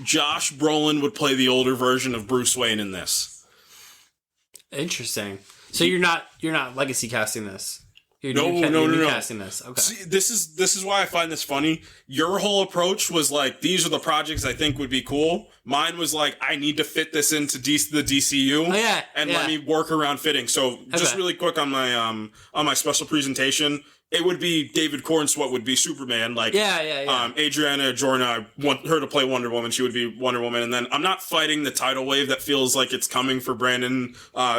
Josh Brolin would play the older version of Bruce Wayne in this. Interesting. So you're not legacy casting this. No. Casting this. Okay. See, this is why I find this funny. Your whole approach was like, these are the projects I think would be cool. Mine was like, I need to fit this into the DCU. Oh, yeah. And let me work around fitting. So just really quick on my special presentation, it would be David Cornswet would be Superman. Like, Adriana Jorna, I want her to play Wonder Woman. She would be Wonder Woman. And then I'm not fighting the tidal wave that feels like it's coming for Brandon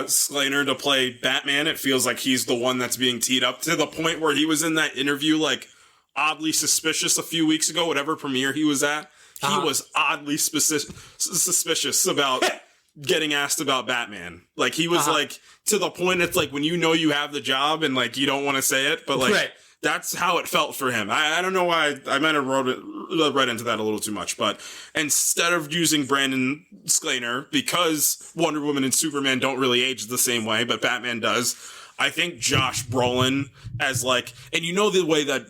Slater to play Batman. It feels like he's the one that's being teed up to the point where he was in that interview, like, oddly suspicious a few weeks ago, whatever premiere he was at. He was oddly suspicious about getting asked about Batman. Like, he was like, to the point it's like when you know you have the job and like you don't want to say it, but like that's how it felt for him. I don't know why I might have read into that a little too much, but instead of using Brandon Slater, because Wonder Woman and Superman don't really age the same way, but Batman does, I think Josh Brolin as like, and you know the way that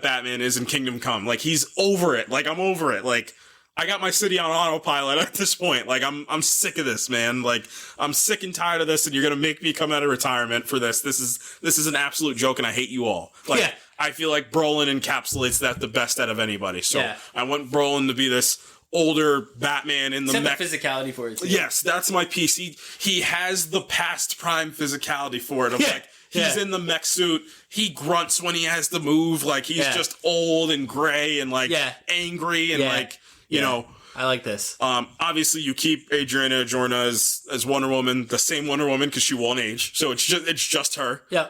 Batman is in Kingdom Come, like he's over it. Like, I'm over it. Like, I got my city on autopilot at this point. Like, I'm sick of this, man. Like, I'm sick and tired of this, and you're gonna make me come out of retirement for this. This is an absolute joke, and I hate you all. Like, I feel like Brolin encapsulates that the best out of anybody. So I want Brolin to be this older Batman in the mech. The physicality for it too. Yes, that's my piece. He has the past prime physicality for it. Of like, he's in the mech suit. He grunts when he has to move. Like, he's just old and gray and like angry and like. You know, I like this. Obviously, you keep Adriana Jorna as Wonder Woman, the same Wonder Woman, because she won't age. So it's just her. Yeah.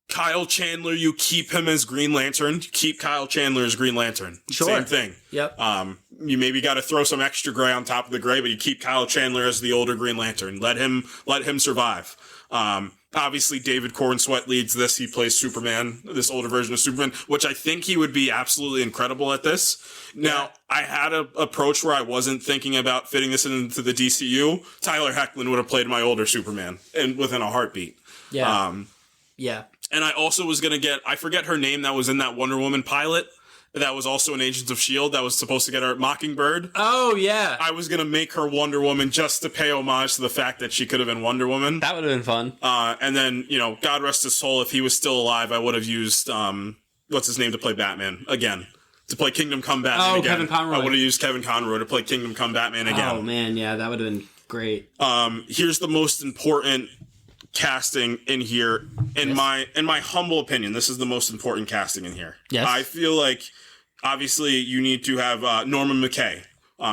Kyle Chandler, you keep him as Green Lantern. You keep Kyle Chandler as Green Lantern. Sure. Same thing. Yep. You maybe got to throw some extra gray on top of the gray, but you keep Kyle Chandler as the older Green Lantern. Let him survive. Obviously, David Cornswet leads this. He plays Superman, this older version of Superman, which I think he would be absolutely incredible at this. Now, I had an approach where I wasn't thinking about fitting this into the DCU. Tyler Hoechlin would have played my older Superman and within a heartbeat. Yeah. And I also was going to get, I forget her name that was in that Wonder Woman pilot. That was also an Agents of S.H.I.E.L.D. that was supposed to get her Mockingbird. Oh, yeah. I was going to make her Wonder Woman just to pay homage to the fact that she could have been Wonder Woman. That would have been fun. And then, you know, God rest his soul, if he was still alive, I would have used, what's his name to play Batman again. To play Kingdom Come Batman again. Kevin Conroy. I would have used Kevin Conroy to play Kingdom Come Batman again. Oh, man, yeah, that would have been great. Here's the most important casting in here. In my humble opinion, this is the most important casting in here. Yes. I feel like, obviously, you need to have Norman McKay.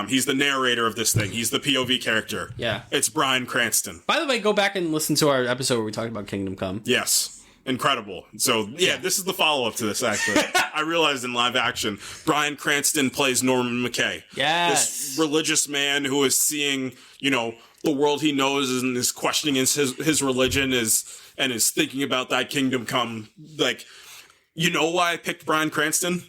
He's the narrator of this thing. He's the POV character. Yeah. It's Bryan Cranston. By the way, go back and listen to our episode where we talked about Kingdom Come. Yes. Incredible. So, this is the follow-up to this, actually. I realized in live action, Bryan Cranston plays Norman McKay. Yes. This religious man who is seeing, you know, the world he knows and is questioning his religion and is thinking about that Kingdom Come. Like, you know why I picked Bryan Cranston?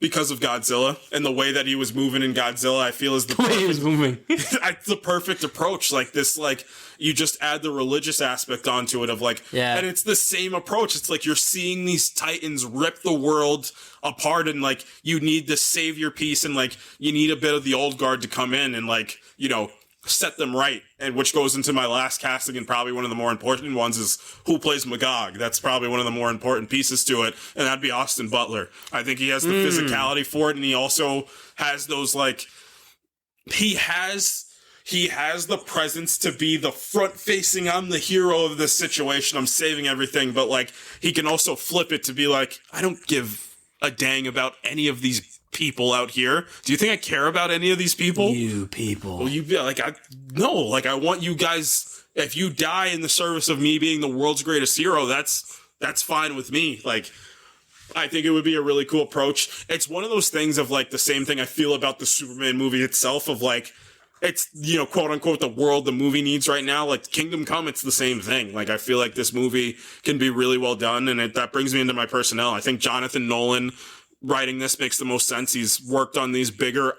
Because of Godzilla and the way that he was moving in Godzilla, I feel is the way he was moving. It's the perfect approach. Like this, like you just add the religious aspect onto it of like, and it's the same approach. It's like you're seeing these titans rip the world apart, and like you need the savior piece, and like you need a bit of the old guard to come in and like, you know, set them right. And which goes into my last casting, and probably one of the more important ones is who plays Magog. That's probably one of the more important pieces to it, and that'd be Austin Butler. I think he has the physicality for it, and he also has those like he has he has the presence to be the front-facing, I'm the hero of this situation, I'm saving everything, but, like, he can also flip it to be like, I don't give a dang about any of these people out here. Do you think I care about any of these people? You people. Well, I want you guys, if you die in the service of me being the world's greatest hero, that's fine with me. Like, I think it would be a really cool approach. It's one of those things of, like, the same thing I feel about the Superman movie itself of, like, it's, you know, quote unquote, the world the movie needs right now. Like, Kingdom Come, it's the same thing. Like, I feel like this movie can be really well done, and that brings me into my personnel. I think Jonathan Nolan writing this makes the most sense. He's worked on these bigger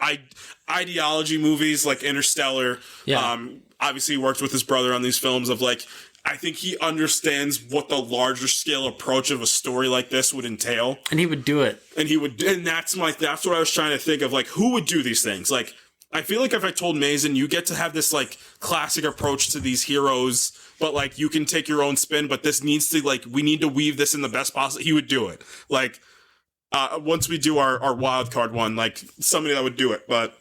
ideology movies like Interstellar. Yeah. Obviously, he worked with his brother on these films of, like, I think he understands what the larger scale approach of a story like this would entail. And he would do it. And that's what I was trying to think of, like, who would do these things? Like, I feel like if I told Mason, you get to have this, like, classic approach to these heroes, but, like, you can take your own spin, but this needs to, like, we need to weave this in the best possible. He would do it. Like, once we do our wild card one, like, somebody that would do it. But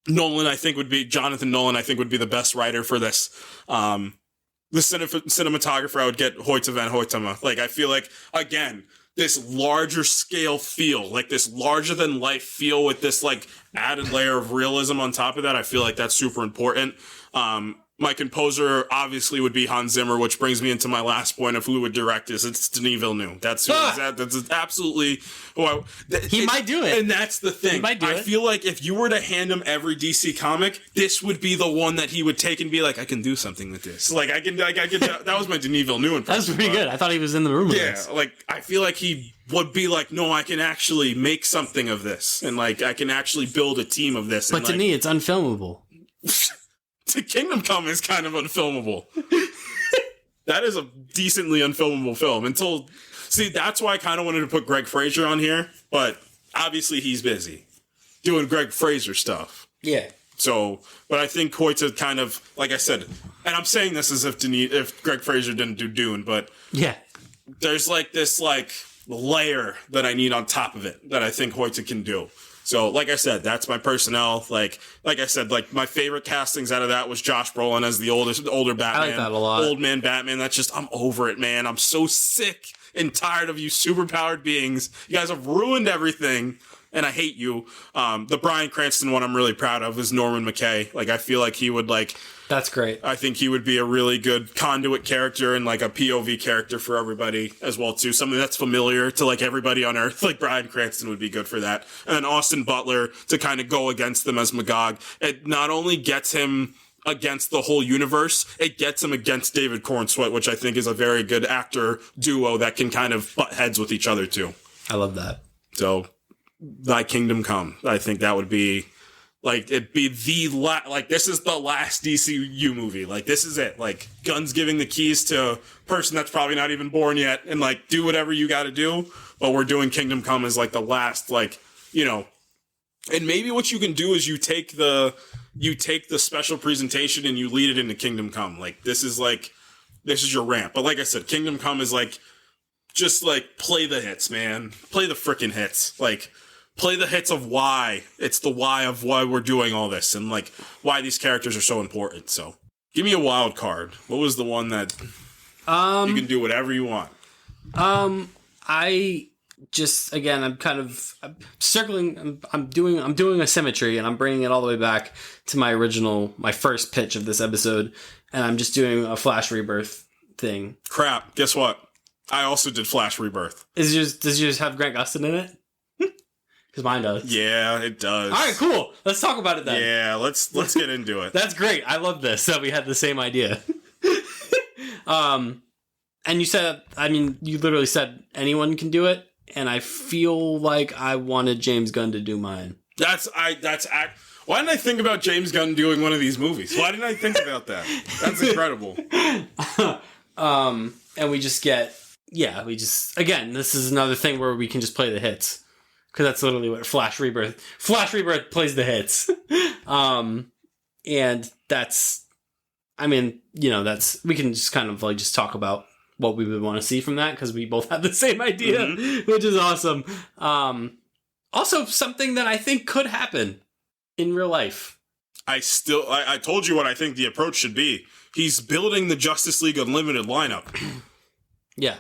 Jonathan Nolan, I think, would be the best writer for this. The cinematographer, I would get Hoyte van Hoytema. Like, I feel like, again, this larger scale feel, like this larger than life feel with this, like, added layer of realism on top of that. I feel like that's super important. My composer obviously would be Hans Zimmer, which brings me into my last point of who would direct this. It's Denis Villeneuve. That's absolutely He might do it. And that's the thing. He might do it. I feel like if you were to hand him every DC comic, this would be the one that he would take and be like, I can do something with this. Like, I can that was my Denis Villeneuve impression. That's pretty good. I thought he was in the room with Yeah, this. like, I feel like he would be like, no, I can actually make something of this. And, like, I can actually build a team of this. But to me, it's unfilmable. The Kingdom Come is kind of unfilmable. That is a decently unfilmable film. That's why I kind of wanted to put Greg Fraser on here, but obviously he's busy doing Greg Fraser stuff. Yeah. So, but I think Hoyte kind of, like I said, and I'm saying this as if Greg Fraser didn't do Dune, but yeah, there's, like, this, like, layer that I need on top of it that I think Hoyte can do. So, like I said, that's my personnel. Like I said, like, my favorite castings out of that was Josh Brolin as the older Batman. I like that a lot. Old man Batman. That's just, I'm over it, man. I'm so sick and tired of you superpowered beings. You guys have ruined everything, and I hate you. The Bryan Cranston one I'm really proud of is Norman McKay. Like, I feel like he would, like... That's great. I think he would be a really good conduit character and, like, a POV character for everybody as well, too. Something that's familiar to, like, everybody on Earth. Like, Bryan Cranston would be good for that. And then Austin Butler to kind of go against them as Magog. It not only gets him against the whole universe, it gets him against David Cornsweet, which I think is a very good actor duo that can kind of butt heads with each other, too. I love that. So, Thy Kingdom Come. I think that would be... Like, it'd be this is the last DCU movie. Like, this is it. Like, Gunn's giving the keys to a person that's probably not even born yet, and, like, do whatever you gotta do, but we're doing Kingdom Come as, like, the last, like, you know. And maybe what you can do is you take the special presentation and you lead it into Kingdom Come. Like, this is your ramp. But like I said, Kingdom Come is, like, just, like, play the hits, man. Play the frickin' hits. Like, play the hits of why. It's the why of why we're doing all this and, like, why these characters are so important. So, give me a wild card. What was the one that you can do whatever you want? I just, again, I'm circling. I'm doing a symmetry, and I'm bringing it all the way back to my first pitch of this episode, and I'm just doing a Flash Rebirth thing. Crap! Guess what? I also did Flash Rebirth. Does yours have Grant Gustin in it? Because mine does. Yeah, it does. All right, cool. Let's talk about it then. Yeah, let's get into it. That's great. I love this, that we had the same idea. And you said, you literally said anyone can do it, and I feel like I wanted James Gunn to do mine. Why didn't I think about James Gunn doing one of these movies? Why didn't I think about that? That's incredible. And we just again, this is another thing where we can just play the hits. Because that's literally what Flash Rebirth plays the hits. And that's, we can just kind of like just talk about what we would want to see from that, because we both have the same idea, which is awesome. Also, something that I think could happen in real life. I told you what I think the approach should be. He's building the Justice League Unlimited lineup. Yeah.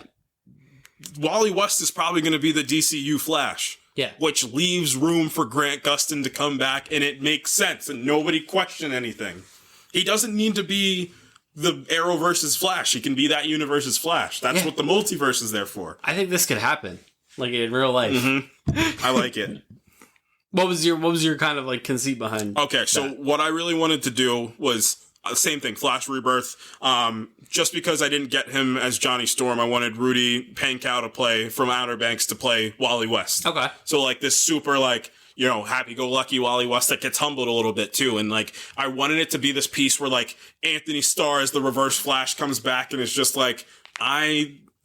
Wally West is probably going to be the DCU Flash. Yeah. Which leaves room for Grant Gustin to come back, and it makes sense, and nobody question anything. He doesn't need to be the Arrow versus Flash. He can be that universe's Flash. That's what the multiverse is there for. I think this could happen, like in real life. Mm-hmm. I like it. What was your kind of like conceit behind? Okay, so what I really wanted to do was the same thing, Flash Rebirth. Just because I didn't get him as Johnny Storm, I wanted Rudy Pankow to play from Outer Banks to play Wally West. Okay. So like this super like, you know, happy-go-lucky Wally West that gets humbled a little bit too. And like, I wanted it to be this piece where like Anthony Starr as the Reverse Flash comes back and it's just like,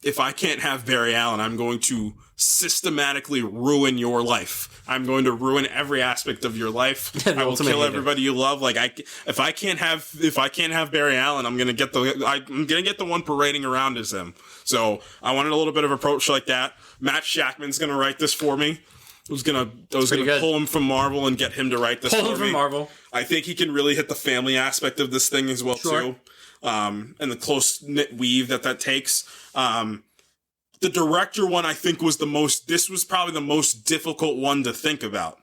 if I can't have Barry Allen, I'm going to systematically ruin your life. I'm going to ruin every aspect of your life. I will kill everybody you love. Like if I can't have Barry Allen, I'm gonna get the one parading around as him. So I wanted a little bit of approach like that. Matt Shackman's gonna write this for me. I was gonna pull him from Marvel and get him to write this for me. Pull him from Marvel. I think he can really hit the family aspect of this thing as well too. And the close knit weave that takes. The director one I think was this was probably the most difficult one to think about.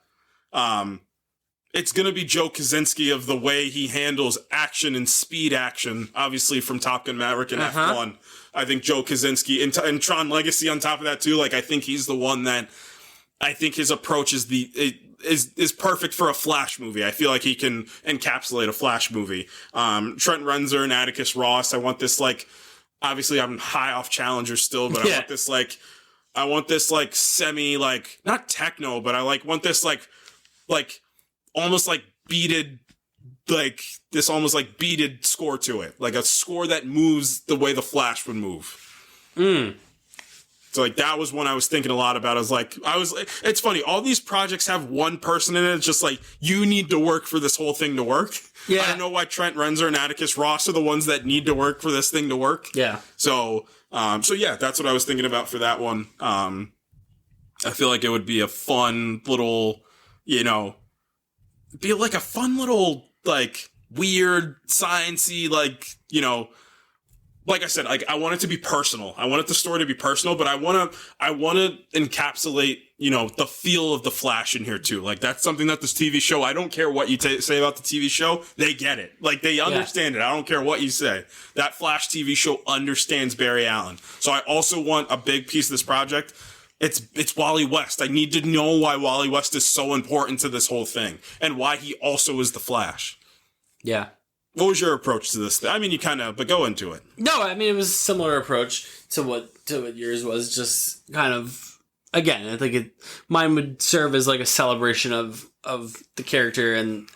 It's going to be Joe Kosinski of the way he handles action and speed action, obviously from Top Gun Maverick and F1. I think Joe Kosinski and Tron Legacy on top of that too. Like I think he's the one that I think his approach is is perfect for a Flash movie. I feel like he can encapsulate a Flash movie. Trent Reznor and Atticus Ross. I want this like, obviously I'm high off Challenger still, but I want this like semi like not techno, but I want this like almost like beated score to it, like a score that moves the way the Flash would move. So like that was one I was thinking a lot about. It's funny. All these projects have one person in it. It's just like, you need to work for this whole thing to work. Yeah. I don't know why Trent Reznor and Atticus Ross are the ones that need to work for this thing to work. Yeah. So yeah, that's what I was thinking about for that one. I feel like it would be a fun little, be like a fun little, like weird, sciencey, like, like I said, like I want it to be personal. I wanted the story to be personal, but I want to encapsulate, the feel of the Flash in here too. Like that's something that this TV show, I don't care what you say about the TV show, they get it. Like they understand it. I don't care what you say. That Flash TV show understands Barry Allen. So I also want a big piece of this project. It's Wally West. I need to know why Wally West is so important to this whole thing and why he also is the Flash. Yeah. What was your approach to this thing? I mean, but go into it. No, I mean, it was a similar approach to what yours was. Just kind of, again, I think mine would serve as like a celebration of the character and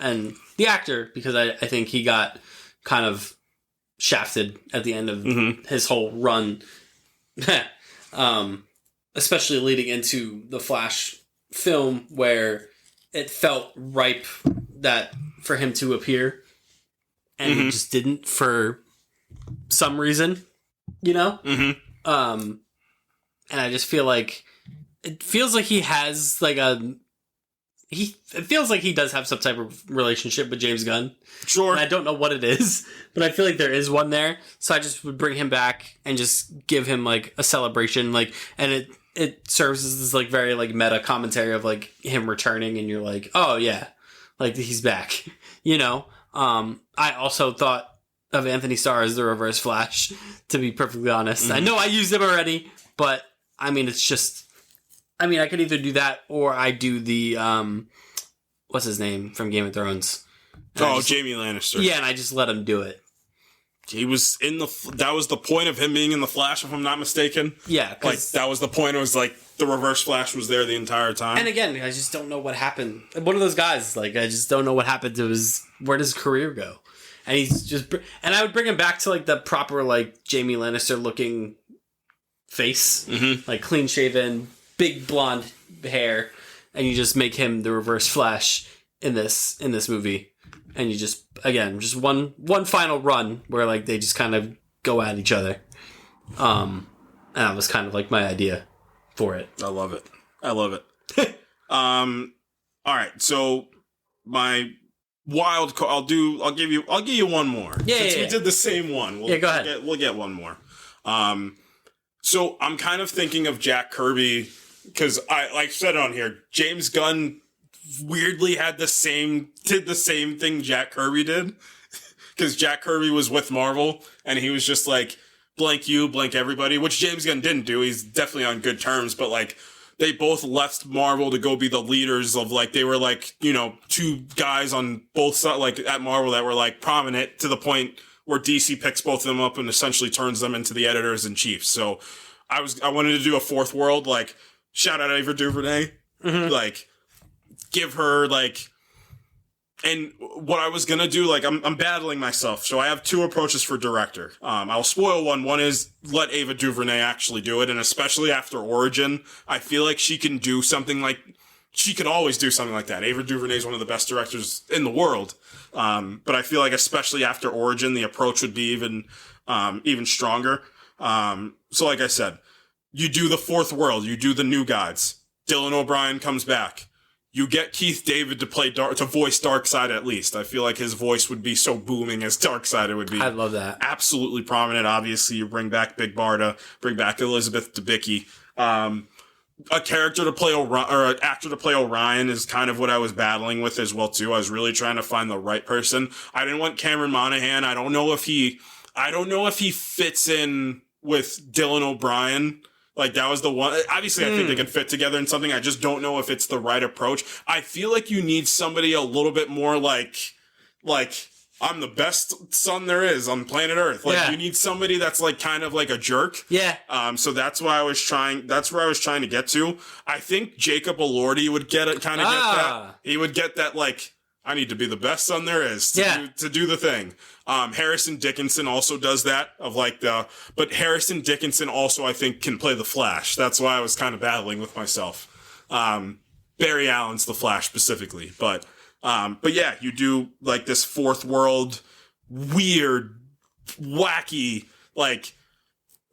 the actor, because I think he got kind of shafted at the end of his whole run. Especially leading into the Flash film, where it felt ripe for him to appear. And he just didn't for some reason, And I just feel like it feels like he has like it feels like he does have some type of relationship with James Gunn. Sure. And I don't know what it is, but I feel like there is one there. So I just would bring him back and just give him like a celebration, like, and it serves as this like very like meta commentary of like him returning, and you're like, oh yeah, like he's back, I also thought of Anthony Starr as the Reverse Flash, to be perfectly honest. I know I used him already, but I mean, it's just, I mean, I could either do that or I do the, what's his name from Game of Thrones? Jaime Lannister. Yeah, and I just let him do it. He was that was the point of him being in the Flash, if I'm not mistaken. Yeah. Like, that was the point. It was like, the Reverse Flash was there the entire time. And again, I just don't know what happened. One of those guys, like, I just don't know what happened to where does his career go? And he's just, and I would bring him back to like the proper, like, Jaime Lannister looking face, like clean shaven, big blonde hair, and you just make him the Reverse Flash in this movie. And you just, again, just one final run where like they just kind of go at each other. And that was kind of like my idea for it. I love it. All right. So my I'll give you one more. Since we did the same one. Go ahead. We'll get one more. So I'm kind of thinking of Jack Kirby because like I said on here, James Gunn weirdly did the same thing Jack Kirby did. Because Jack Kirby was with Marvel and he was just like, blank you, blank everybody, which James Gunn didn't do. He's definitely on good terms, but like they both left Marvel to go be the leaders of like, they were like, you know, two guys on both sides, like at Marvel that were like prominent to the point where DC picks both of them up and essentially turns them into the editors in chief. So I wanted to do a fourth world, like shout out Ava DuVernay, like give her like, and what I was going to do, like, I'm battling myself. So I have two approaches for director. I'll spoil one. One is let Ava DuVernay actually do it. And especially after Origin, I feel like she can do something like, she could always do something like that. Ava DuVernay is one of the best directors in the world. But I feel like especially after Origin, the approach would be even stronger. So like I said, you do the fourth world, you do the New Gods. Dylan O'Brien comes back. You get Keith David to voice Darkseid at least. I feel like his voice would be so booming as Darkseid. It would be. I love that. Absolutely prominent. Obviously, you bring back Big Barda, bring back Elizabeth Debicki. A character to play or an actor to play Orion is kind of what I was battling with as well too. I was really trying to find the right person. I didn't want Cameron Monaghan. I don't know if he fits in with Dylan O'Brien. Like, that was the one. Obviously, I think they could fit together in something. I just don't know if it's the right approach. I feel like you need somebody a little bit more like, I'm the best son there is on planet Earth. Like, you need somebody that's, like, kind of like a jerk. Yeah. So that's why that's where I was trying to get to. I think Jacob Elordi would get that. He would get that, like, I need to be the best son there is to do the thing. Harrison Dickinson also does that but Harrison Dickinson also, I think, can play the Flash. That's why I was kind of battling with myself. Barry Allen's the Flash specifically, but yeah, you do like this fourth world, weird, wacky, like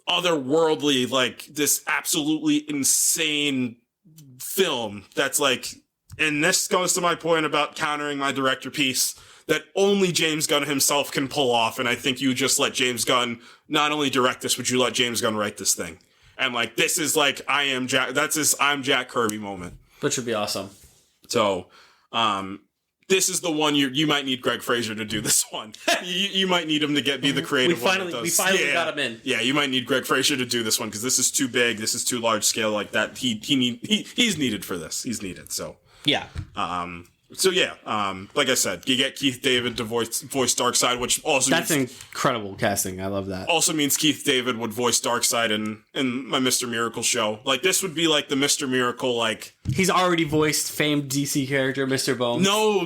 otherworldly, like this absolutely insane film that's like, and this goes to my point about countering my director piece that only James Gunn himself can pull off. And I think you just let James Gunn not only direct this, but you let James Gunn write this thing. And like, this is like, I'm Jack Kirby moment. Which would be awesome. So, this is the one you might need Greg Fraser to do this one. you might need him to be the creative one. We finally got him in. Yeah, you might need Greg Fraser to do this one because this is too big. This is too large scale. Like that, he's needed for this. He's needed. So. Yeah. Like I said, you get Keith David to voice Darkseid, which also that's incredible casting. I love that. Also means Keith David would voice Darkseid in my Mr. Miracle show. Like this would be like the Mr. Miracle, like he's already voiced famed DC character Mr. Bones. No.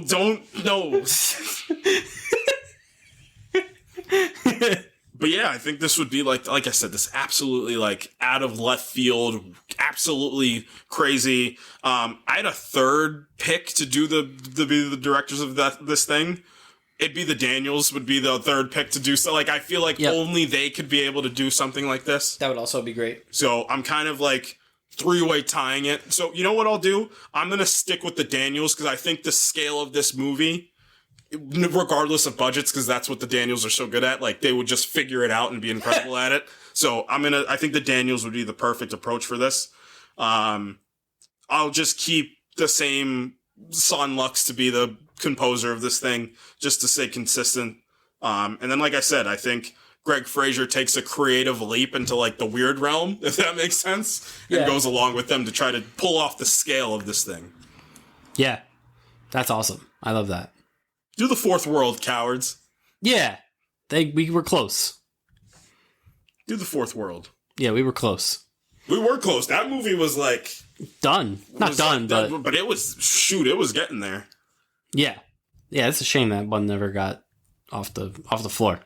But yeah, I think this would be like I said, this absolutely like out of left field, absolutely crazy. I had a third pick to do be the directors of this thing. It'd be the Daniels would be the third pick to do so. Like I feel like only they could be able to do something like this. That would also be great. So I'm kind of like three-way tying it. So you know what I'll do? I'm gonna stick with the Daniels because I think the scale of this movie, regardless of budgets, because that's what the Daniels are so good at. Like they would just figure it out and be incredible at it. So I think the Daniels would be the perfect approach for this. I'll just keep the same Son Lux to be the composer of this thing, just to stay consistent. And then, like I said, I think Greg Fraser takes a creative leap into like the weird realm, if that makes sense, and goes along with them to try to pull off the scale of this thing. Yeah, that's awesome. I love that. Do the fourth world, cowards. Yeah. We were close. Do the fourth world. Yeah, we were close. We were close. That movie was like... done. Not done, but... But it was... Shoot, it was getting there. Yeah. Yeah, it's a shame that one never got off the floor.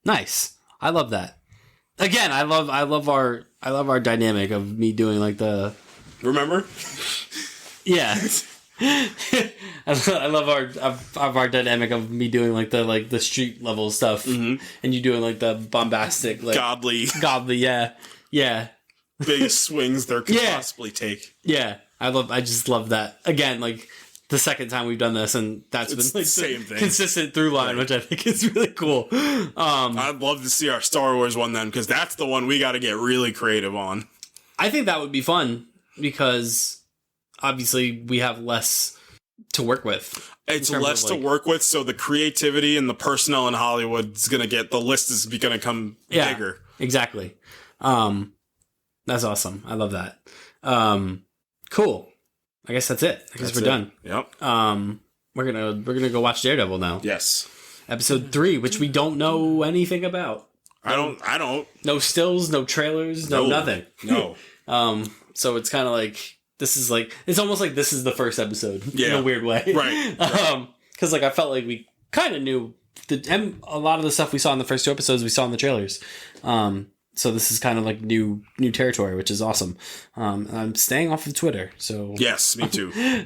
Nice. I love that. Again, I love our dynamic of me doing like the... Remember? Yeah. I love our dynamic of me doing like the street level stuff, and you doing like the bombastic, like godly, yeah, biggest swings there could possibly take. Yeah, I just love that. Again, like the second time we've done this, and that's It's been the same thing. consistent through line, which I think is really cool. I'd love to see our Star Wars one then, because that's the one we got to get really creative on. I think that would be fun because obviously we have less to work with. It's less to work with, so the creativity and the personnel in Hollywood is going to get, the list is going to come bigger. Exactly. That's awesome. I love that. Cool. I guess that's it. I guess we're done. Yep. We're gonna go watch Daredevil now. Yes. Episode 3, which we don't know anything about. I don't. No stills, no trailers, no nothing. No. So it's kind of like, it's almost like this is the first episode in a weird way. Right. Because I felt like we kind of knew a lot of the stuff we saw in the first 2 episodes we saw in the trailers. So this is kind of like new territory, which is awesome. I'm staying off of Twitter, so Yes, me too. so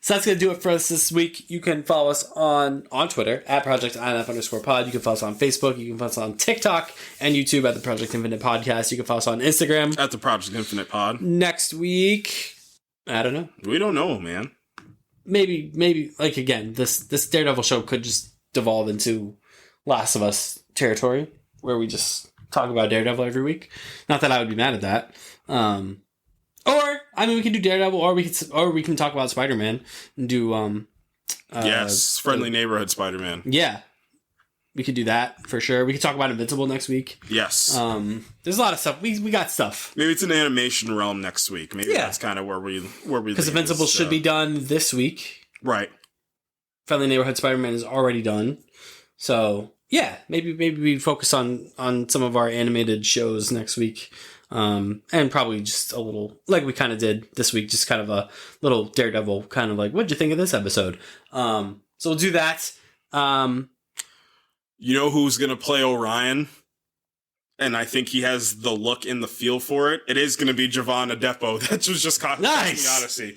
that's gonna do it for us this week. You can follow us on Twitter at @ProjectINF_pod. You can follow us on Facebook. You can follow us on TikTok and YouTube at the Project Infinite Podcast. You can follow us on Instagram At the Project Infinite Pod. next week. I don't know. We don't know, man. Maybe like again, this Daredevil show could just devolve into Last of Us territory, where we just talk about Daredevil every week. Not that I would be mad at that. We can do Daredevil, or we can talk about Spider-Man and do Yes, Friendly Neighborhood Spider-Man. Yeah, we could do that for sure. We could talk about Invincible next week. Yes. There's a lot of stuff. We got stuff. Maybe it's an animation realm next week. Maybe that's kind of where we because Invincible should be done this week. Right. Friendly Neighborhood Spider-Man is already done. So yeah, maybe we focus on some of our animated shows next week, and probably just a little like we kind of did this week, just kind of a little Daredevil kind of like, what'd you think of this episode? So we'll do that. You know who's gonna play Orion? And I think he has the look and the feel for it. It is going to be Javon Adepo. That was just caught in the Odyssey.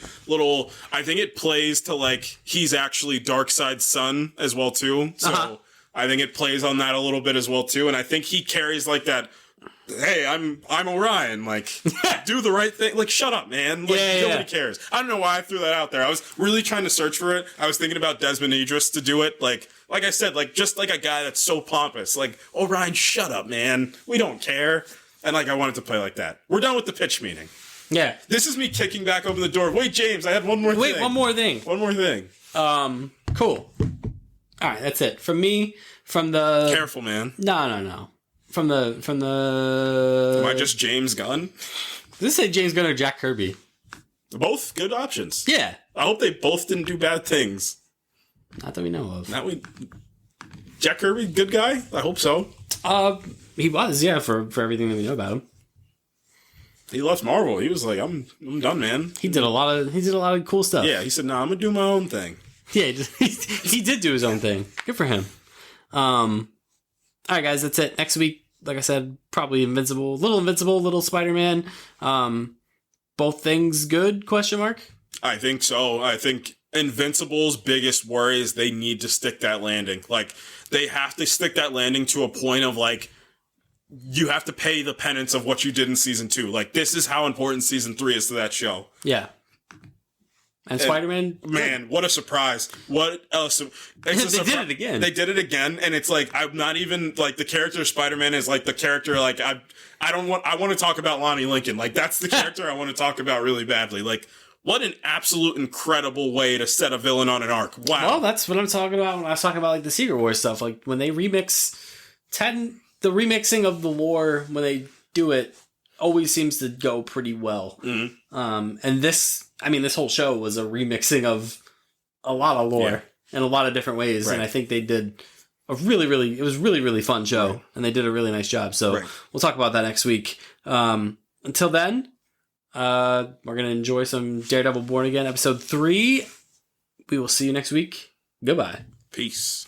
I think it plays to like, he's actually Darkseid's son as well too. So I think it plays on that a little bit as well too. And I think he carries like that, hey, I'm Orion. Like, do the right thing. Like, shut up, man. Like, nobody cares. I don't know why I threw that out there. I was really trying to search for it. I was thinking about Desmond Idris to do it. Like I said, like, just like a guy that's so pompous. Like, Orion, shut up, man. We don't care. And like, I wanted to play like that. We're done with the pitch meeting. Yeah. This is me kicking back open the door. Wait, James, I had one more thing. Wait, one more thing. Cool. All right, that's it. From me, from the... Careful, man. No. From the... Am I just James Gunn? Does this say James Gunn or Jack Kirby? Both good options. Yeah. I hope they both didn't do bad things. Not that we know of. Jack Kirby, good guy? I hope so. He was, yeah, for everything that we know about him. He left Marvel. He was like, I'm done, man. He did a lot of cool stuff. Yeah, he said, I'm gonna do my own thing. Yeah, he did do his own thing. Good for him. All right, guys, that's it. Next week, like I said, probably Invincible, little Spider-Man. Both things good? ? I think so. I think Invincible's biggest worry is they need to stick that landing. Like, they have to stick that landing to a point of, like, you have to pay the penance of what you did in season 2. Like, this is how important season 3 is to that show. Yeah. And Spider-Man? Man, what a surprise. What else? They did it again. They did it again, and it's like, I'm not even, like, the character of Spider-Man is, like, the character, like, I want to talk about Lonnie Lincoln. Like, that's the character I want to talk about really badly. Like, what an absolute incredible way to set a villain on an arc. Wow. Well, that's what I'm talking about when I was talking about, like, the Secret Wars stuff. Like, when they remix... the remixing of the lore, when they do it, always seems to go pretty well. Mm-hmm. And this whole show was a remixing of a lot of lore in a lot of different ways. Right. And I think they did it was really, really fun show. Right. And they did a really nice job. So we'll talk about that next week. Until then, we're going to enjoy some Daredevil Born Again episode 3. We will see you next week. Goodbye. Peace.